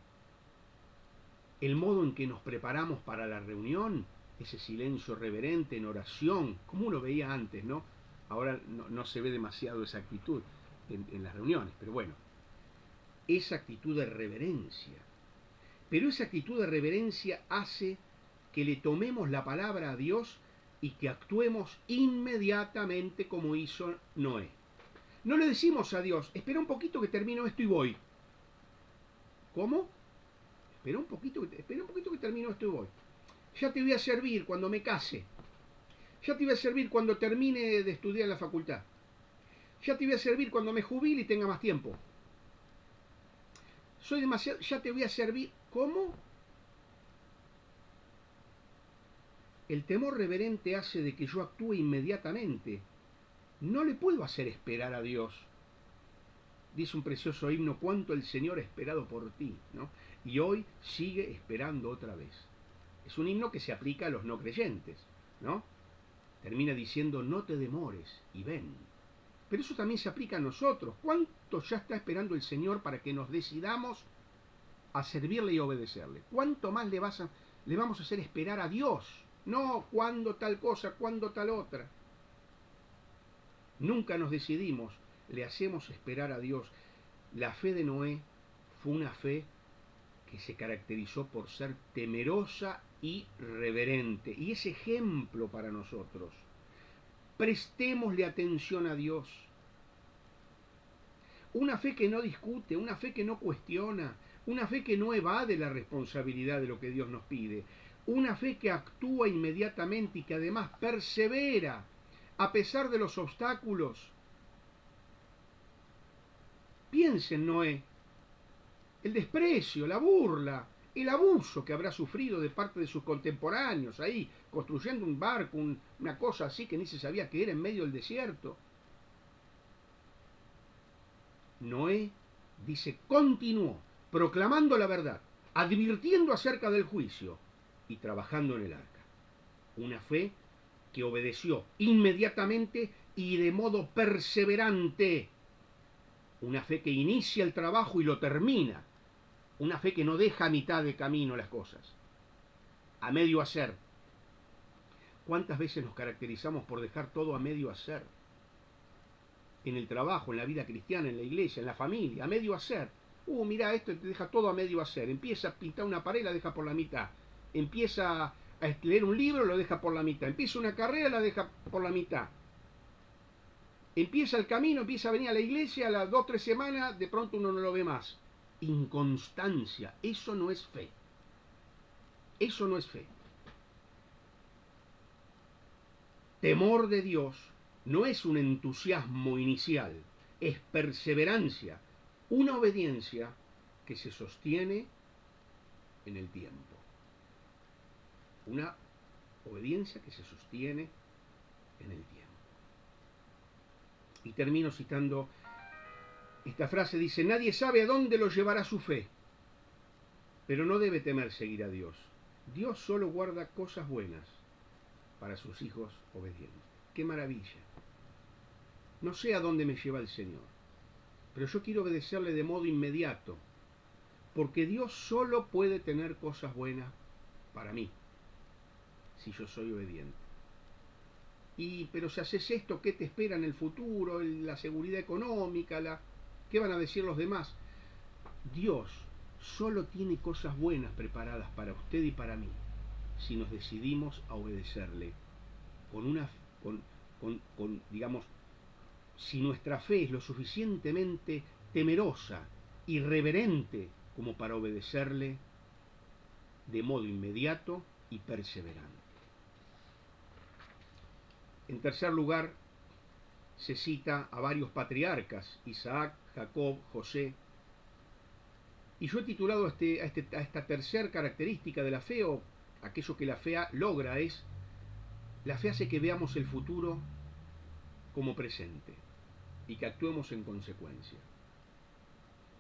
el modo en que nos preparamos para la reunión, ese silencio reverente en oración, como uno veía antes, ¿no? Ahora no se ve demasiado esa actitud en las reuniones, pero bueno, esa actitud de reverencia. Pero esa actitud de reverencia hace que le tomemos la palabra a Dios y que actuemos inmediatamente como hizo Noé. No le decimos a Dios, espera un poquito que termino esto y voy. ¿Cómo? Espera un poquito que termino esto y voy. Ya te voy a servir cuando me case. Ya te voy a servir cuando termine de estudiar en la facultad. Ya te voy a servir cuando me jubile y tenga más tiempo. Soy demasiado, ya te voy a servir. ¿Cómo? El temor reverente hace de que yo actúe inmediatamente. No le puedo hacer esperar a Dios. Dice un precioso himno, cuánto el Señor ha esperado por ti, ¿no? Y hoy sigue esperando otra vez. Es un himno que se aplica a los no creyentes, ¿no? Termina diciendo, no te demores y ven. Pero eso también se aplica a nosotros. ¿Cuánto ya está esperando el Señor para que nos decidamos a servirle y obedecerle? ¿Cuánto más le vamos a hacer esperar a Dios? No, cuándo tal cosa, cuándo tal otra. Nunca nos decidimos, le hacemos esperar a Dios. La fe de Noé fue una fe que se caracterizó por ser temerosa y reverente. Y es ejemplo para nosotros. Prestémosle atención a Dios. Una fe que no discute, una fe que no cuestiona, una fe que no evade la responsabilidad de lo que Dios nos pide. Una fe que actúa inmediatamente y que además persevera a pesar de los obstáculos. Piensen, Noé, el desprecio, la burla, el abuso que habrá sufrido de parte de sus contemporáneos ahí, construyendo un barco, una cosa así que ni se sabía que era en medio del desierto. Noé, dice, continuó proclamando la verdad, advirtiendo acerca del juicio y trabajando en el arca. Una fe que obedeció inmediatamente y de modo perseverante. Una fe que inicia el trabajo y lo termina. Una fe que no deja a mitad de camino las cosas, a medio hacer. ¿Cuántas veces nos caracterizamos por dejar todo a medio hacer? En el trabajo, en la vida cristiana, en la iglesia, en la familia, a medio hacer. Mira, esto te deja todo a medio hacer. Empieza a pintar una pared, la deja por la mitad. Empieza a leer un libro, lo deja por la mitad. Empieza una carrera, la deja por la mitad. Empieza el camino, empieza a venir a la iglesia, a las 2 o 3 semanas, de pronto uno no lo ve más. Inconstancia, eso no es fe. Eso no es fe. Temor de Dios no es un entusiasmo inicial, es perseverancia, una obediencia que se sostiene en el tiempo. Una obediencia que se sostiene en el tiempo. Y termino citando esta frase, dice, nadie sabe a dónde lo llevará su fe, pero no debe temer seguir a Dios. Dios solo guarda cosas buenas para sus hijos obedientes. ¡Qué maravilla! No sé a dónde me lleva el Señor, pero yo quiero obedecerle de modo inmediato, porque Dios solo puede tener cosas buenas para mí, si yo soy obediente. Pero si haces esto, ¿qué te espera en el futuro? La seguridad económica, ¿qué van a decir los demás? Dios solo tiene cosas buenas preparadas para usted y para mí, si nos decidimos a obedecerle digamos, si nuestra fe es lo suficientemente temerosa y reverente como para obedecerle de modo inmediato y perseverante. En tercer lugar, se cita a varios patriarcas, Isaac, Jacob, José. Y yo he titulado a esta tercera característica de la fe, o aquello que la fe logra, es la fe hace que veamos el futuro como presente y que actuemos en consecuencia.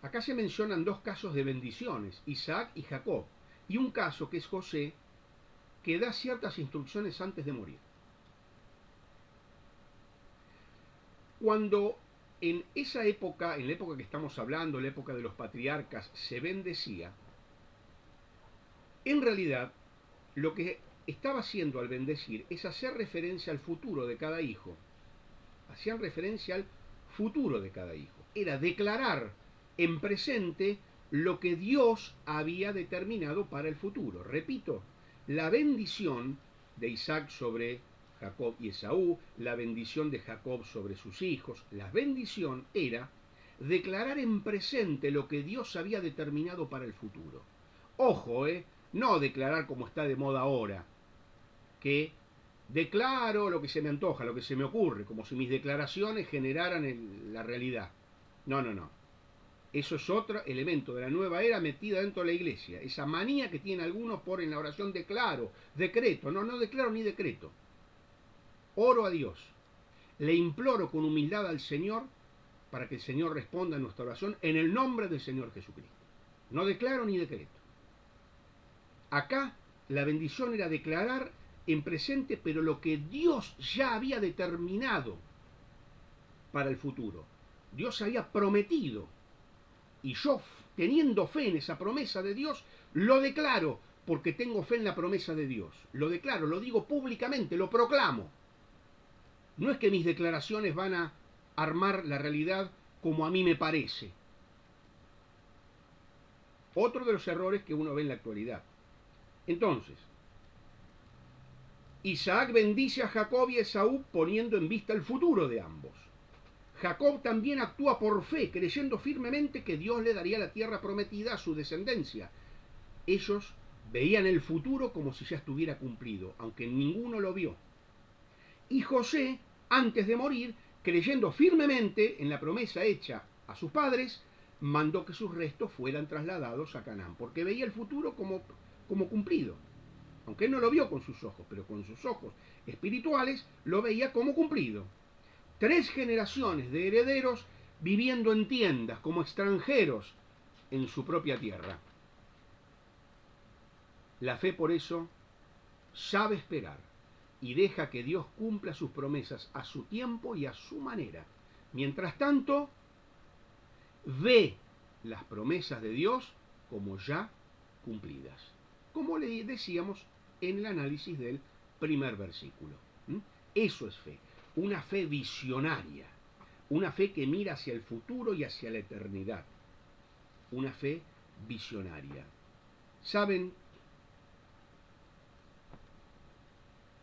Acá se mencionan dos casos de bendiciones, Isaac y Jacob, y un caso que es José, que da ciertas instrucciones antes de morir. Cuando en esa época, en la época que estamos hablando, la época de los patriarcas, se bendecía, en realidad lo que estaba haciendo al bendecir es hacer referencia al futuro de cada hijo. Hacían referencia al futuro de cada hijo. Era declarar en presente lo que Dios había determinado para el futuro. Repito, la bendición de Isaac sobre Jacob y Esaú, la bendición de Jacob sobre sus hijos, la bendición era declarar en presente lo que Dios había determinado para el futuro. Ojo, no declarar como está de moda ahora, que declaro lo que se me antoja, lo que se me ocurre, como si mis declaraciones generaran la realidad. No, no, no. Eso es otro elemento de la nueva era metida dentro de la iglesia. Esa manía que tienen algunos por en la oración declaro, decreto. No, no declaro ni decreto. Oro a Dios. Le imploro con humildad al Señor para que el Señor responda a nuestra oración en el nombre del Señor Jesucristo. No declaro ni decreto. Acá la bendición era declarar en presente, pero lo que Dios ya había determinado para el futuro. Dios había prometido. Y yo, teniendo fe en esa promesa de Dios, lo declaro porque tengo fe en la promesa de Dios. Lo declaro, lo digo públicamente, lo proclamo. No es que mis declaraciones van a armar la realidad como a mí me parece. Otro de los errores que uno ve en la actualidad. Entonces, Isaac bendice a Jacob y a Esaú poniendo en vista el futuro de ambos. Jacob también actúa por fe, creyendo firmemente que Dios le daría la tierra prometida a su descendencia. Ellos veían el futuro como si ya estuviera cumplido, aunque ninguno lo vio. Y José, antes de morir, creyendo firmemente en la promesa hecha a sus padres, mandó que sus restos fueran trasladados a Canaán, porque veía el futuro como cumplido. Aunque él no lo vio con sus ojos, pero con sus ojos espirituales lo veía como cumplido. 3 generaciones de herederos viviendo en tiendas como extranjeros en su propia tierra. La fe por eso sabe esperar y deja que Dios cumpla sus promesas a su tiempo y a su manera. Mientras tanto, ve las promesas de Dios como ya cumplidas, como le decíamos en el análisis del primer versículo. Eso es fe, una fe visionaria, una fe que mira hacia el futuro y hacia la eternidad, una fe visionaria. ¿Saben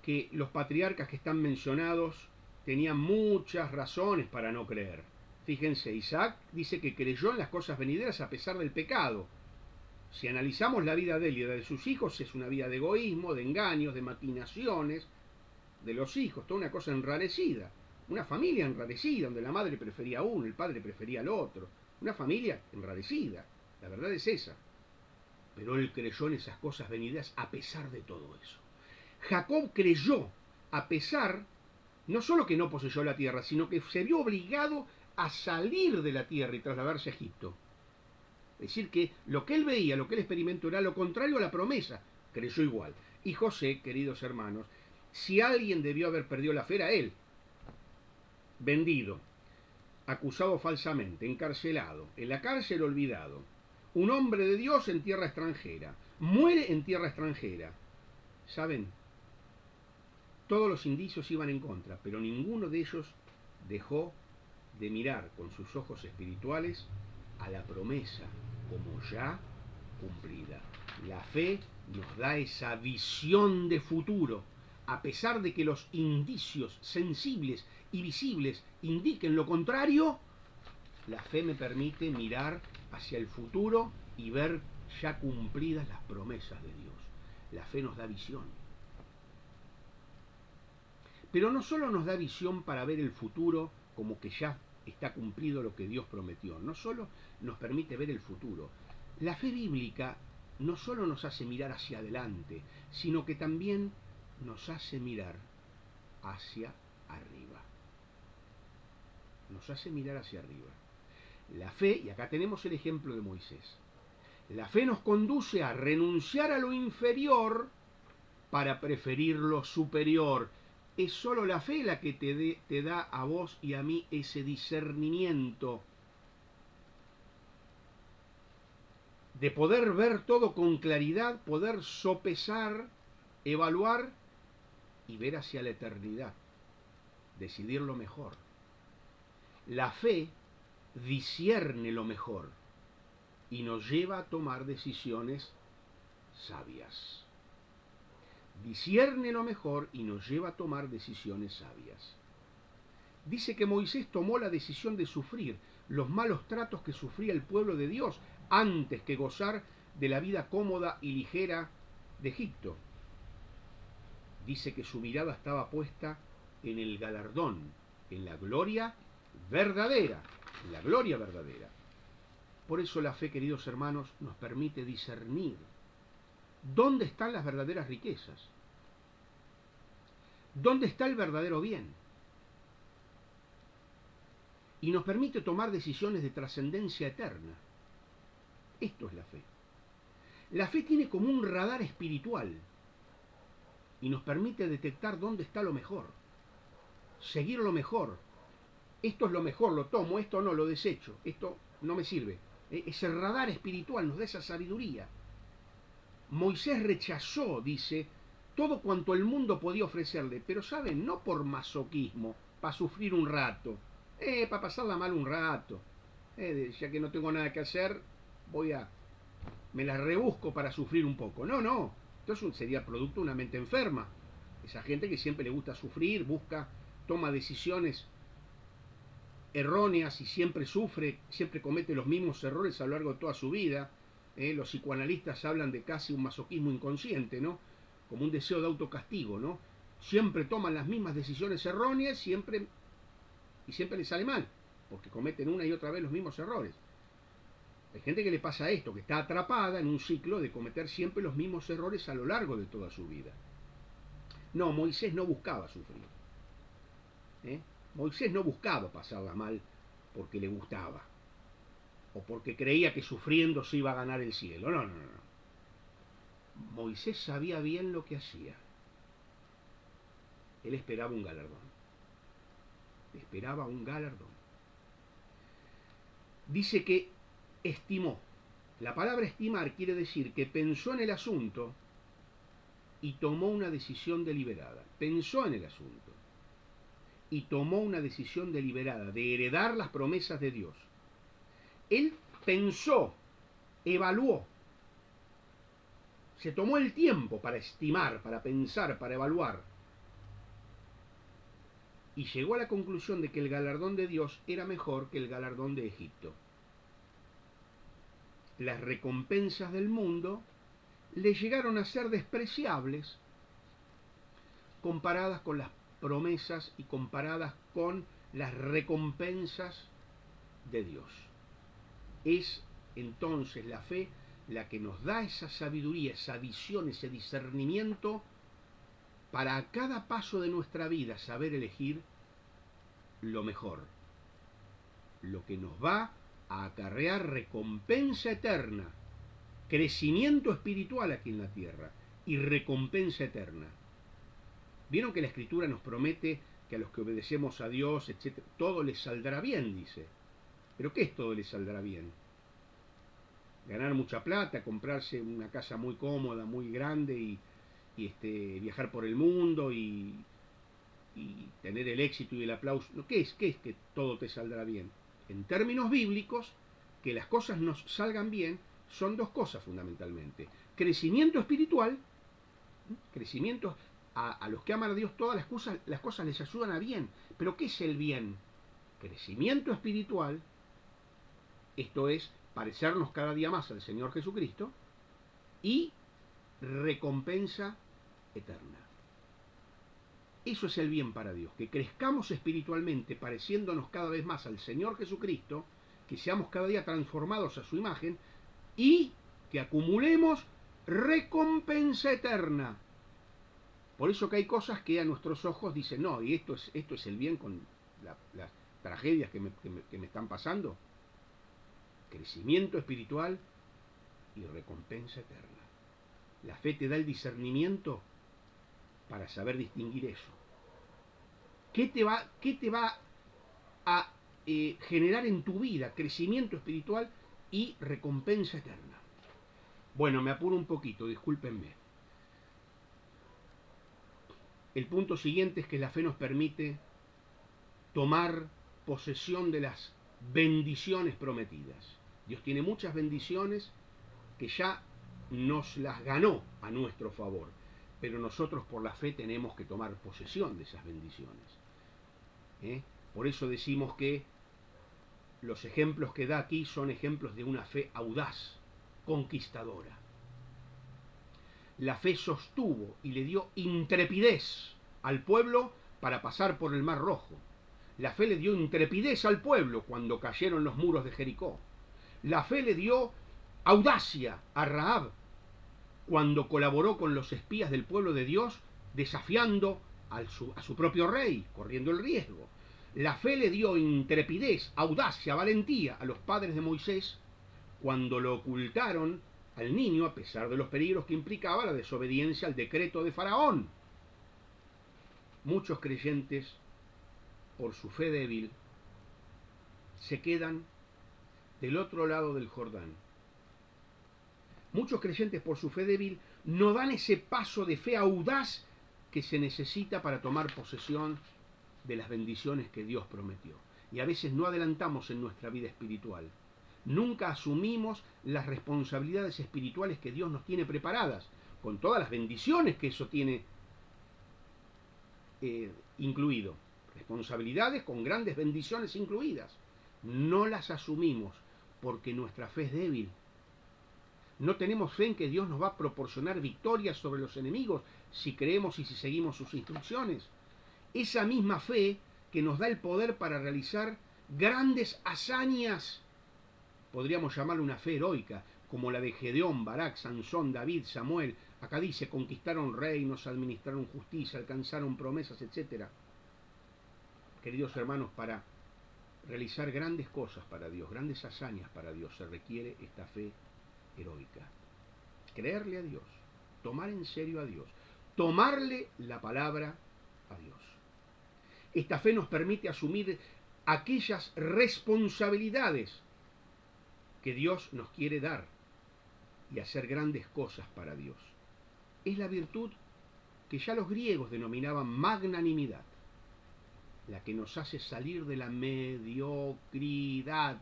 que los patriarcas que están mencionados tenían muchas razones para no creer? Fíjense, Isaac dice que creyó en las cosas venideras a pesar del pecado. Si analizamos la vida de él y la de sus hijos, es una vida de egoísmo, de engaños, de maquinaciones de los hijos, toda una cosa enrarecida. Una familia enrarecida, donde la madre prefería a uno, el padre prefería al otro. Una familia enrarecida, la verdad es esa. Pero él creyó en esas cosas venideras a pesar de todo eso. Jacob creyó a pesar, no solo que no poseyó la tierra, sino que se vio obligado a salir de la tierra y trasladarse a Egipto. Es decir, que lo que él veía, lo que él experimentó era lo contrario a la promesa. Creyó igual. Y José, queridos hermanos, si alguien debió haber perdido la fe era él. Vendido, acusado falsamente, encarcelado, en la cárcel olvidado. Un hombre de Dios en tierra extranjera. Muere en tierra extranjera. ¿Saben? Todos los indicios iban en contra, pero ninguno de ellos dejó de mirar con sus ojos espirituales a la promesa como ya cumplida. La fe nos da esa visión de futuro, a pesar de que los indicios sensibles y visibles indiquen lo contrario. La fe me permite mirar hacia el futuro y ver ya cumplidas las promesas de Dios. La fe nos da visión. Pero no solo nos da visión para ver el futuro como que ya está cumplido lo que Dios prometió, no solo nos permite ver el futuro. La fe bíblica no solo nos hace mirar hacia adelante, sino que también nos hace mirar hacia arriba. Nos hace mirar hacia arriba. La fe, y acá tenemos el ejemplo de Moisés, la fe nos conduce a renunciar a lo inferior para preferir lo superior. Es solo la fe la que te da a vos y a mí ese discernimiento de poder ver todo con claridad, poder sopesar, evaluar y ver hacia la eternidad, decidir lo mejor. La fe discierne lo mejor y nos lleva a tomar decisiones sabias. Discierne lo mejor y nos lleva a tomar decisiones sabias. Dice que Moisés tomó la decisión de sufrir los malos tratos que sufría el pueblo de Dios antes que gozar de la vida cómoda y ligera de Egipto. Dice que su mirada estaba puesta en el galardón, en la gloria verdadera, en la gloria verdadera. Por eso la fe, queridos hermanos, nos permite discernir dónde están las verdaderas riquezas, dónde está el verdadero bien, y nos permite tomar decisiones de trascendencia eterna. Esto es la fe. La fe tiene como un radar espiritual y nos permite detectar dónde está lo mejor, seguir lo mejor. Esto es lo mejor, lo tomo, esto no, lo desecho, esto no me sirve. Ese radar espiritual nos da esa sabiduría. Moisés rechazó, dice, todo cuanto el mundo podía ofrecerle, pero ¿saben? No por masoquismo, para sufrir un rato, para pasarla mal un rato, ya que no tengo nada que hacer, me la rebusco para sufrir un poco. No, no, entonces sería producto de una mente enferma. Esa gente que siempre le gusta sufrir, toma decisiones erróneas y siempre sufre, siempre comete los mismos errores a lo largo de toda su vida. Los psicoanalistas hablan de casi un masoquismo inconsciente, ¿no? Como un deseo de autocastigo, ¿no? Siempre toman las mismas decisiones erróneas y siempre les sale mal, porque cometen una y otra vez los mismos errores. Hay gente que le pasa esto, que está atrapada en un ciclo de cometer siempre los mismos errores a lo largo de toda su vida. No, Moisés no buscaba sufrir. Moisés no buscaba pasarla mal porque le gustaba o porque creía que sufriendo se iba a ganar el cielo. No, no, no. Moisés sabía bien lo que hacía. Él esperaba un galardón. Esperaba un galardón. Dice que estimó. La palabra estimar quiere decir que pensó en el asunto y tomó una decisión deliberada. Pensó en el asunto y tomó una decisión deliberada de heredar las promesas de Dios. Él pensó, evaluó, se tomó el tiempo para estimar, para pensar, para evaluar, y llegó a la conclusión de que el galardón de Dios era mejor que el galardón de Egipto. Las recompensas del mundo le llegaron a ser despreciables comparadas con las promesas y comparadas con las recompensas de Dios. Es entonces la fe la que nos da esa sabiduría, esa visión, ese discernimiento para a cada paso de nuestra vida saber elegir lo mejor, lo que nos va a acarrear recompensa eterna, crecimiento espiritual aquí en la tierra y recompensa eterna. Vieron que la Escritura nos promete que a los que obedecemos a Dios, etc., todo les saldrá bien, dice. ¿Pero qué es todo les saldrá bien? Ganar mucha plata, comprarse una casa muy cómoda, muy grande y viajar por el mundo y tener el éxito y el aplauso. ¿Qué es que todo te saldrá bien? En términos bíblicos, que las cosas nos salgan bien son dos cosas fundamentalmente. Crecimiento espiritual, crecimiento a los que aman a Dios, todas las cosas les ayudan a bien. ¿Pero qué es el bien? Crecimiento espiritual, esto es parecernos cada día más al Señor Jesucristo, y recompensa eterna. Eso es el bien para Dios, que crezcamos espiritualmente pareciéndonos cada vez más al Señor Jesucristo, que seamos cada día transformados a su imagen y que acumulemos recompensa eterna. Por eso que hay cosas que a nuestros ojos dicen, no, y esto es el bien con las tragedias que me están pasando. Crecimiento espiritual y recompensa eterna. La fe te da el discernimiento para saber distinguir eso. ¿Qué te va a generar en tu vida? Crecimiento espiritual y recompensa eterna. Bueno, me apuro un poquito, discúlpenme. El punto siguiente es que la fe nos permite tomar posesión de las bendiciones prometidas. Dios tiene muchas bendiciones que ya nos las ganó a nuestro favor, pero nosotros por la fe tenemos que tomar posesión de esas bendiciones. Por eso decimos que los ejemplos que da aquí son ejemplos de una fe audaz, conquistadora. La fe sostuvo y le dio intrepidez al pueblo para pasar por el Mar Rojo. La fe le dio intrepidez al pueblo cuando cayeron los muros de Jericó. La fe le dio audacia a Rahab cuando colaboró con los espías del pueblo de Dios, desafiando a su propio rey, corriendo el riesgo. La fe le dio intrepidez, audacia, valentía a los padres de Moisés cuando lo ocultaron al niño a pesar de los peligros que implicaba la desobediencia al decreto de Faraón. Muchos creyentes, por su fe débil, se quedan del otro lado del Jordán. Muchos creyentes, por su fe débil, no dan ese paso de fe audaz que se necesita para tomar posesión de las bendiciones que Dios prometió. Y a veces no adelantamos en nuestra vida espiritual. Nunca asumimos las responsabilidades espirituales que Dios nos tiene preparadas, con todas las bendiciones que eso tiene incluido. Responsabilidades con grandes bendiciones incluidas. No las asumimos porque nuestra fe es débil. No tenemos fe en que Dios nos va a proporcionar victorias sobre los enemigos si creemos y si seguimos sus instrucciones. Esa misma fe que nos da el poder para realizar grandes hazañas, podríamos llamarle una fe heroica, como la de Gedeón, Barak, Sansón, David, Samuel. Acá dice, conquistaron reinos, administraron justicia, alcanzaron promesas, etc. Queridos hermanos, para realizar grandes cosas para Dios, grandes hazañas para Dios, se requiere esta fe heroica. Creerle a Dios, tomar en serio a Dios, tomarle la palabra a Dios. Esta fe nos permite asumir aquellas responsabilidades que Dios nos quiere dar y hacer grandes cosas para Dios. Es la virtud que ya los griegos denominaban magnanimidad, la que nos hace salir de la mediocridad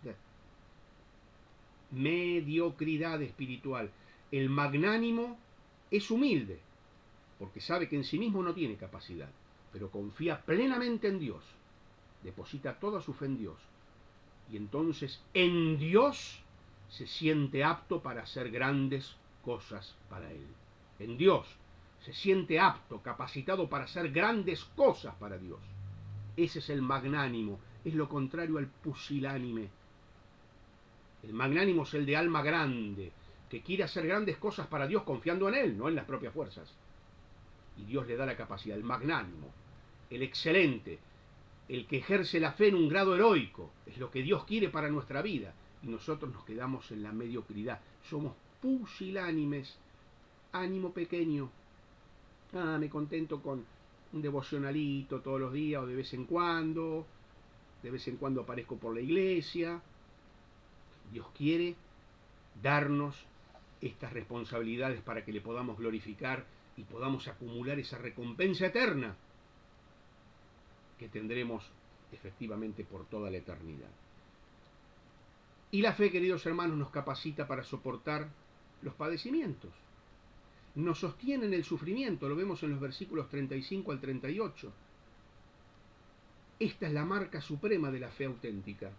espiritual. El magnánimo es humilde, porque sabe que en sí mismo no tiene capacidad, pero confía plenamente en Dios, deposita toda su fe en Dios, y entonces en Dios se siente apto para hacer grandes cosas para Él. En Dios se siente apto, capacitado para hacer grandes cosas para Dios. Ese es el magnánimo, es lo contrario al pusilánime. El magnánimo es el de alma grande, que quiere hacer grandes cosas para Dios confiando en Él, no en las propias fuerzas. Y Dios le da la capacidad. El magnánimo, el excelente, el que ejerce la fe en un grado heroico, es lo que Dios quiere para nuestra vida. Y nosotros nos quedamos en la mediocridad. Somos pusilánimes, ánimo pequeño. Me contento con un devocionalito todos los días o de vez en cuando aparezco por la iglesia. Dios quiere darnos estas responsabilidades para que le podamos glorificar y podamos acumular esa recompensa eterna que tendremos efectivamente por toda la eternidad. Y la fe, queridos hermanos, nos capacita para soportar los padecimientos. Nos sostiene en el sufrimiento, lo vemos en los versículos 35 al 38. Esta es la marca suprema de la fe auténtica.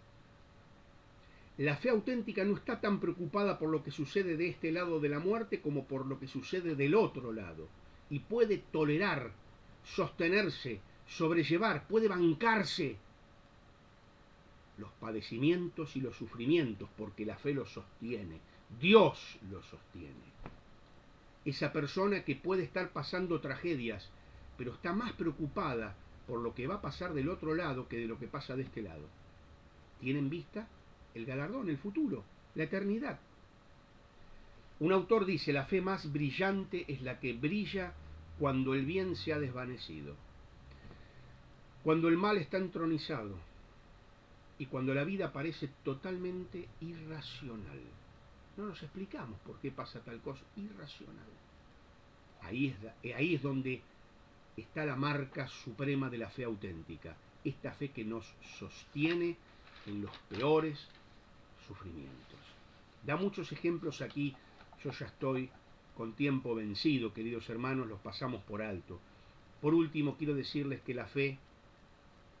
La fe auténtica no está tan preocupada por lo que sucede de este lado de la muerte como por lo que sucede del otro lado. Y puede tolerar, sostenerse, sobrellevar, puede bancarse los padecimientos y los sufrimientos, porque la fe los sostiene. Dios los sostiene. Esa persona que puede estar pasando tragedias, pero está más preocupada por lo que va a pasar del otro lado que de lo que pasa de este lado. Tiene en vista el galardón, el futuro, la eternidad. Un autor dice, la fe más brillante es la que brilla cuando el bien se ha desvanecido, cuando el mal está entronizado y cuando la vida parece totalmente irracional. No nos explicamos por qué pasa tal cosa, irracional. Ahí es donde está la marca suprema de la fe auténtica, esta fe que nos sostiene en los peores sufrimientos. Da muchos ejemplos aquí, yo ya estoy con tiempo vencido, queridos hermanos, los pasamos por alto. Por último, quiero decirles que la fe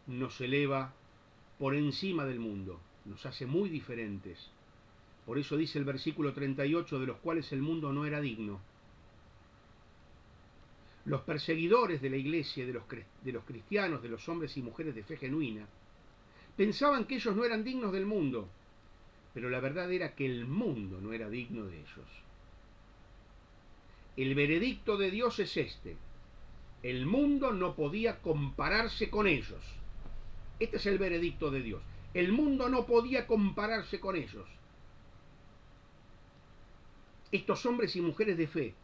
nos eleva por encima del mundo, nos hace muy diferentes. Por eso dice el versículo 38, de los cuales el mundo no era digno. Los perseguidores de la iglesia, de los cristianos, de los hombres y mujeres de fe genuina, pensaban que ellos no eran dignos del mundo, pero la verdad era que el mundo no era digno de ellos. El veredicto de Dios es este: el mundo no podía compararse con ellos. Este es el veredicto de Dios. El mundo no podía compararse con ellos. Estos hombres y mujeres de fe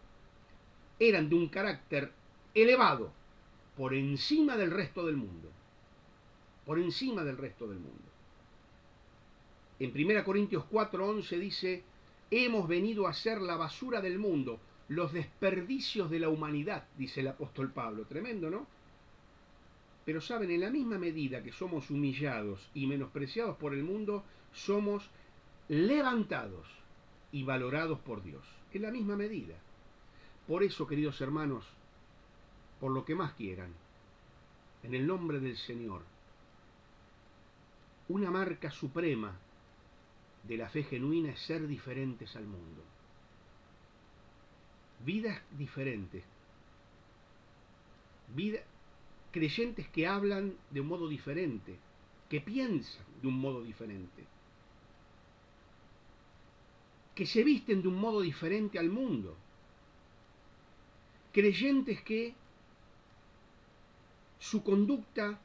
eran de un carácter elevado, por encima del resto del mundo. Por encima del resto del mundo. En 1 Corintios 4:11 dice: hemos venido a ser la basura del mundo, los desperdicios de la humanidad, dice el apóstol Pablo. Tremendo, ¿no? Pero saben, en la misma medida que somos humillados y menospreciados por el mundo, somos levantados y valorados por Dios. En la misma medida. Por eso, queridos hermanos, por lo que más quieran, en el nombre del Señor, una marca suprema de la fe genuina es ser diferentes al mundo. Vidas diferentes. Creyentes que hablan de un modo diferente, que piensan de un modo diferente, que se visten de un modo diferente al mundo. Creyentes que su conducta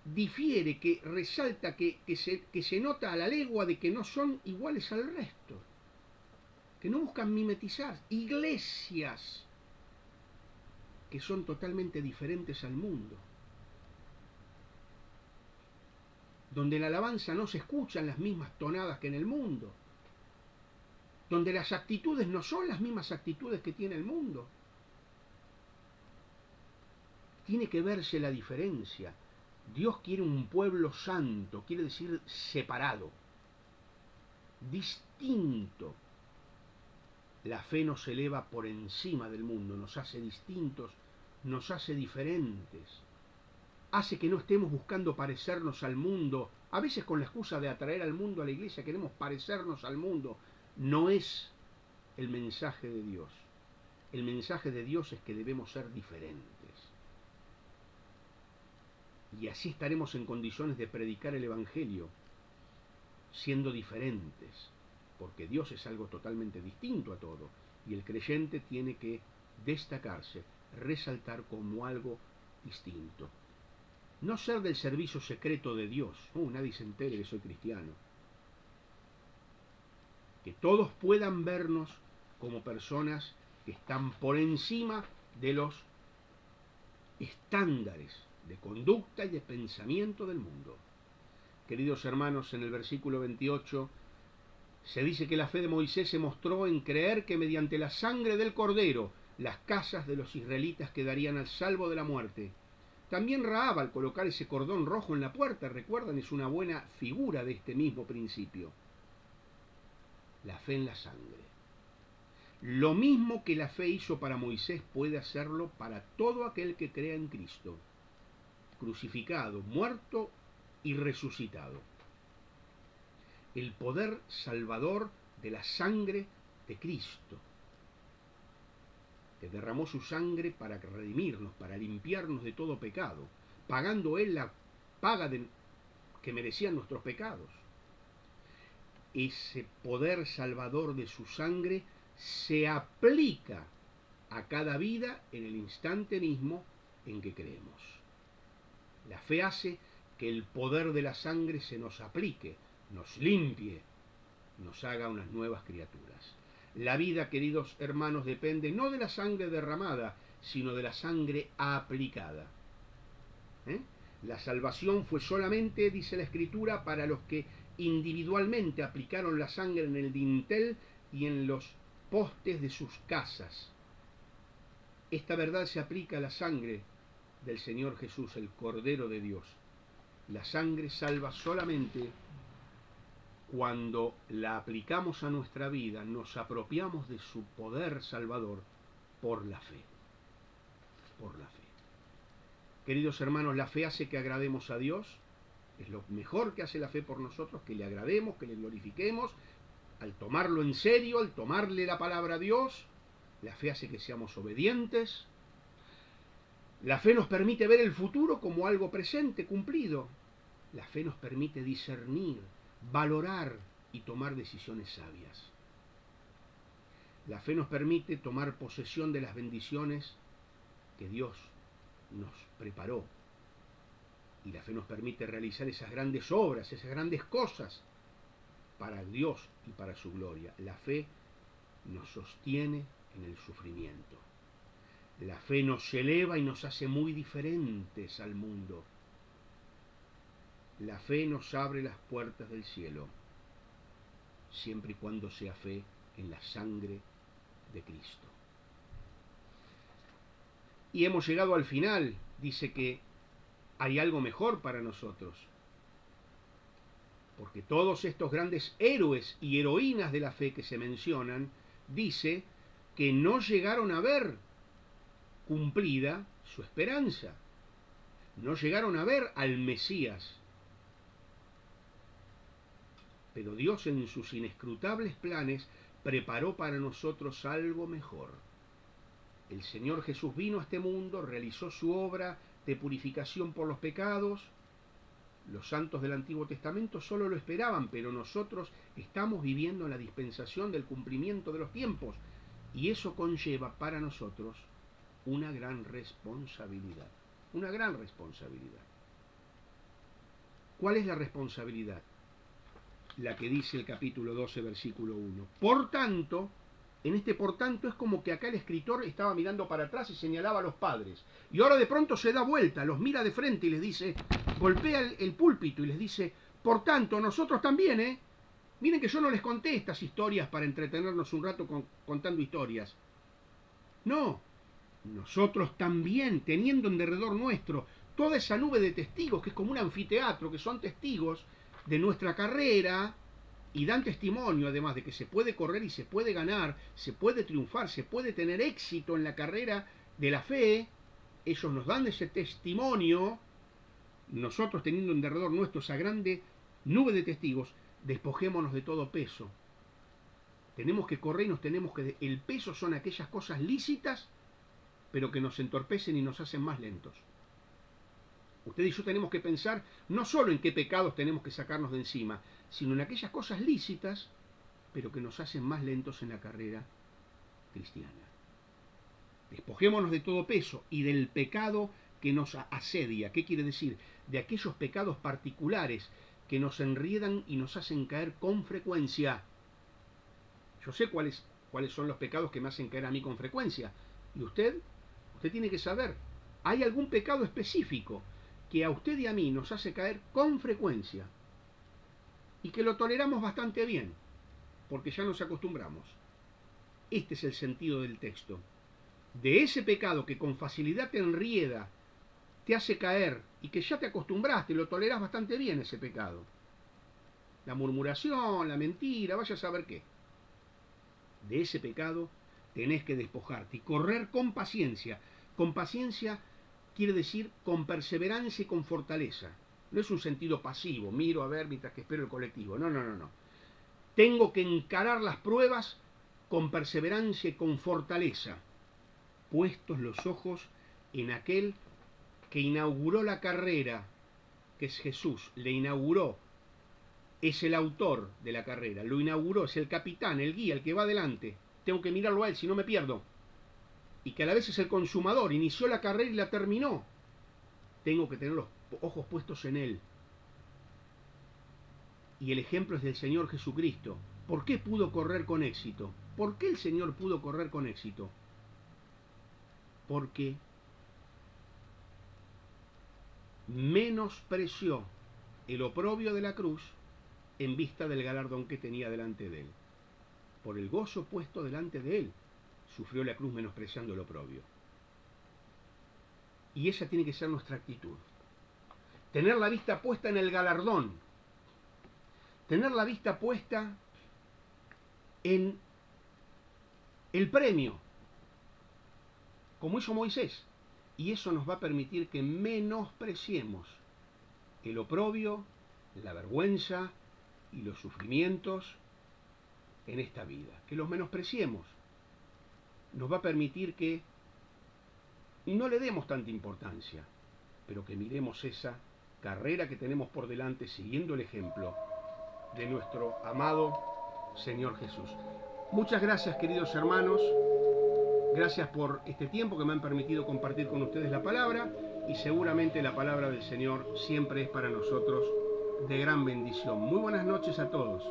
difiere, que resalta, que se nota a la legua de que no son iguales al resto, que no buscan mimetizar. Iglesias que son totalmente diferentes al mundo, donde en la alabanza no se escuchan las mismas tonadas que en el mundo, donde las actitudes no son las mismas actitudes que tiene el mundo. Tiene que verse la diferencia. Dios quiere un pueblo santo, quiere decir separado, distinto. La fe nos eleva por encima del mundo, nos hace distintos, nos hace diferentes, hace que no estemos buscando parecernos al mundo. A veces con la excusa de atraer al mundo a la iglesia queremos parecernos al mundo. No es el mensaje de Dios. El mensaje de Dios es que debemos ser diferentes. Y así estaremos en condiciones de predicar el Evangelio, siendo diferentes, porque Dios es algo totalmente distinto a todo, y el creyente tiene que destacarse, resaltar como algo distinto. No ser del servicio secreto de Dios. Nadie se entere que soy cristiano. Que todos puedan vernos como personas que están por encima de los estándares de conducta y de pensamiento del mundo. Queridos hermanos, en el versículo 28 se dice que la fe de Moisés se mostró en creer que mediante la sangre del Cordero las casas de los israelitas quedarían al salvo de la muerte. También Rahab, al colocar ese cordón rojo en la puerta, recuerdan, es una buena figura de este mismo principio. La fe en la sangre. Lo mismo que la fe hizo para Moisés puede hacerlo para todo aquel que crea en Cristo, crucificado, muerto y resucitado. El poder salvador de la sangre de Cristo, que derramó su sangre para redimirnos, para limpiarnos de todo pecado, pagando Él la paga que merecían nuestros pecados. Ese poder salvador de su sangre se aplica a cada vida en el instante mismo en que creemos. La fe hace que el poder de la sangre se nos aplique, nos limpie, nos haga unas nuevas criaturas. La vida, queridos hermanos, depende no de la sangre derramada, sino de la sangre aplicada. La salvación fue solamente, dice la Escritura, para los que individualmente aplicaron la sangre en el dintel y en los postes de sus casas. Esta verdad se aplica a la sangre del Señor Jesús, el Cordero de Dios. La sangre salva solamente cuando la aplicamos a nuestra vida, nos apropiamos de su poder salvador por la fe. Por la fe. Queridos hermanos, la fe hace que agrademos a Dios. Es lo mejor que hace la fe por nosotros, que le agrademos, que le glorifiquemos. Al tomarlo en serio, al tomarle la palabra a Dios, la fe hace que seamos obedientes. La fe nos permite ver el futuro como algo presente, cumplido. La fe nos permite discernir, valorar y tomar decisiones sabias. La fe nos permite tomar posesión de las bendiciones que Dios nos preparó. Y la fe nos permite realizar esas grandes obras, esas grandes cosas para Dios y para su gloria. La fe nos sostiene en el sufrimiento. La fe nos eleva y nos hace muy diferentes al mundo. La fe nos abre las puertas del cielo, siempre y cuando sea fe en la sangre de Cristo. Y hemos llegado al final. Dice que hay algo mejor para nosotros, porque todos estos grandes héroes y heroínas de la fe que se mencionan, dice que no llegaron a ver cumplida su esperanza, no llegaron a ver al Mesías, pero Dios en sus inescrutables planes preparó para nosotros algo mejor. El Señor Jesús vino a este mundo, realizó su obra de purificación por los pecados. Los santos del Antiguo Testamento solo lo esperaban, pero nosotros estamos viviendo en la dispensación del cumplimiento de los tiempos, y eso conlleva para nosotros una gran responsabilidad. Una gran responsabilidad. ¿Cuál es la responsabilidad? La que dice el capítulo 12, versículo 1. Por tanto, en este por tanto es como que acá el escritor estaba mirando para atrás y señalaba a los padres. Y ahora de pronto se da vuelta, los mira de frente y les dice, golpea el púlpito y les dice, por tanto, nosotros también, miren que yo no les conté estas historias para entretenernos un rato contando historias. No, nosotros también, teniendo en derredor nuestro toda esa nube de testigos, que es como un anfiteatro, que son testigos de nuestra carrera, y dan testimonio además de que se puede correr y se puede ganar, se puede triunfar, se puede tener éxito en la carrera de la fe. Ellos nos dan ese testimonio, nosotros teniendo en derredor nuestro esa grande nube de testigos, despojémonos de todo peso. Tenemos que correr y nos tenemos que... El peso son aquellas cosas lícitas, pero que nos entorpecen y nos hacen más lentos. Usted y yo tenemos que pensar no solo en qué pecados tenemos que sacarnos de encima, sino en aquellas cosas lícitas, pero que nos hacen más lentos en la carrera cristiana. Despojémonos de todo peso y del pecado que nos asedia. ¿Qué quiere decir? De aquellos pecados particulares que nos enriedan y nos hacen caer con frecuencia. Yo sé cuáles son los pecados que me hacen caer a mí con frecuencia. Y usted tiene que saber, ¿hay algún pecado específico que a usted y a mí nos hace caer con frecuencia y que lo toleramos bastante bien, porque ya nos acostumbramos? Este es el sentido del texto. De ese pecado que con facilidad te enrieda, te hace caer y que ya te acostumbraste, lo tolerás bastante bien ese pecado. La murmuración, la mentira, vaya a saber qué. De ese pecado tenés que despojarte y correr con paciencia. Con paciencia quiere decir con perseverancia y con fortaleza. No es un sentido pasivo, miro a ver mientras que espero el colectivo. No. Tengo que encarar las pruebas con perseverancia y con fortaleza, puestos los ojos en aquel que inauguró la carrera, que es Jesús, le inauguró, es el autor de la carrera, lo inauguró, es el capitán, el guía, el que va adelante. Tengo que mirarlo a él, si no me pierdo. Y que a la vez es el consumador, inició la carrera y la terminó. Tengo que tener los ojos puestos en él. Y el ejemplo es del Señor Jesucristo. ¿Por qué pudo correr con éxito? ¿Por qué el Señor pudo correr con éxito? Porque menospreció el oprobio de la cruz en vista del galardón que tenía delante de él. Por el gozo puesto delante de él, sufrió la cruz menospreciando el oprobio. Y esa tiene que ser nuestra actitud. Tener la vista puesta en el galardón. Tener la vista puesta en el premio, como hizo Moisés. Y eso nos va a permitir que menospreciemos el oprobio, la vergüenza y los sufrimientos en esta vida. Que los menospreciemos. Nos va a permitir que no le demos tanta importancia, pero que miremos esa carrera que tenemos por delante siguiendo el ejemplo de nuestro amado Señor Jesús. Muchas gracias, queridos hermanos. Gracias por este tiempo que me han permitido compartir con ustedes la palabra, y seguramente la palabra del Señor siempre es para nosotros de gran bendición. Muy buenas noches a todos.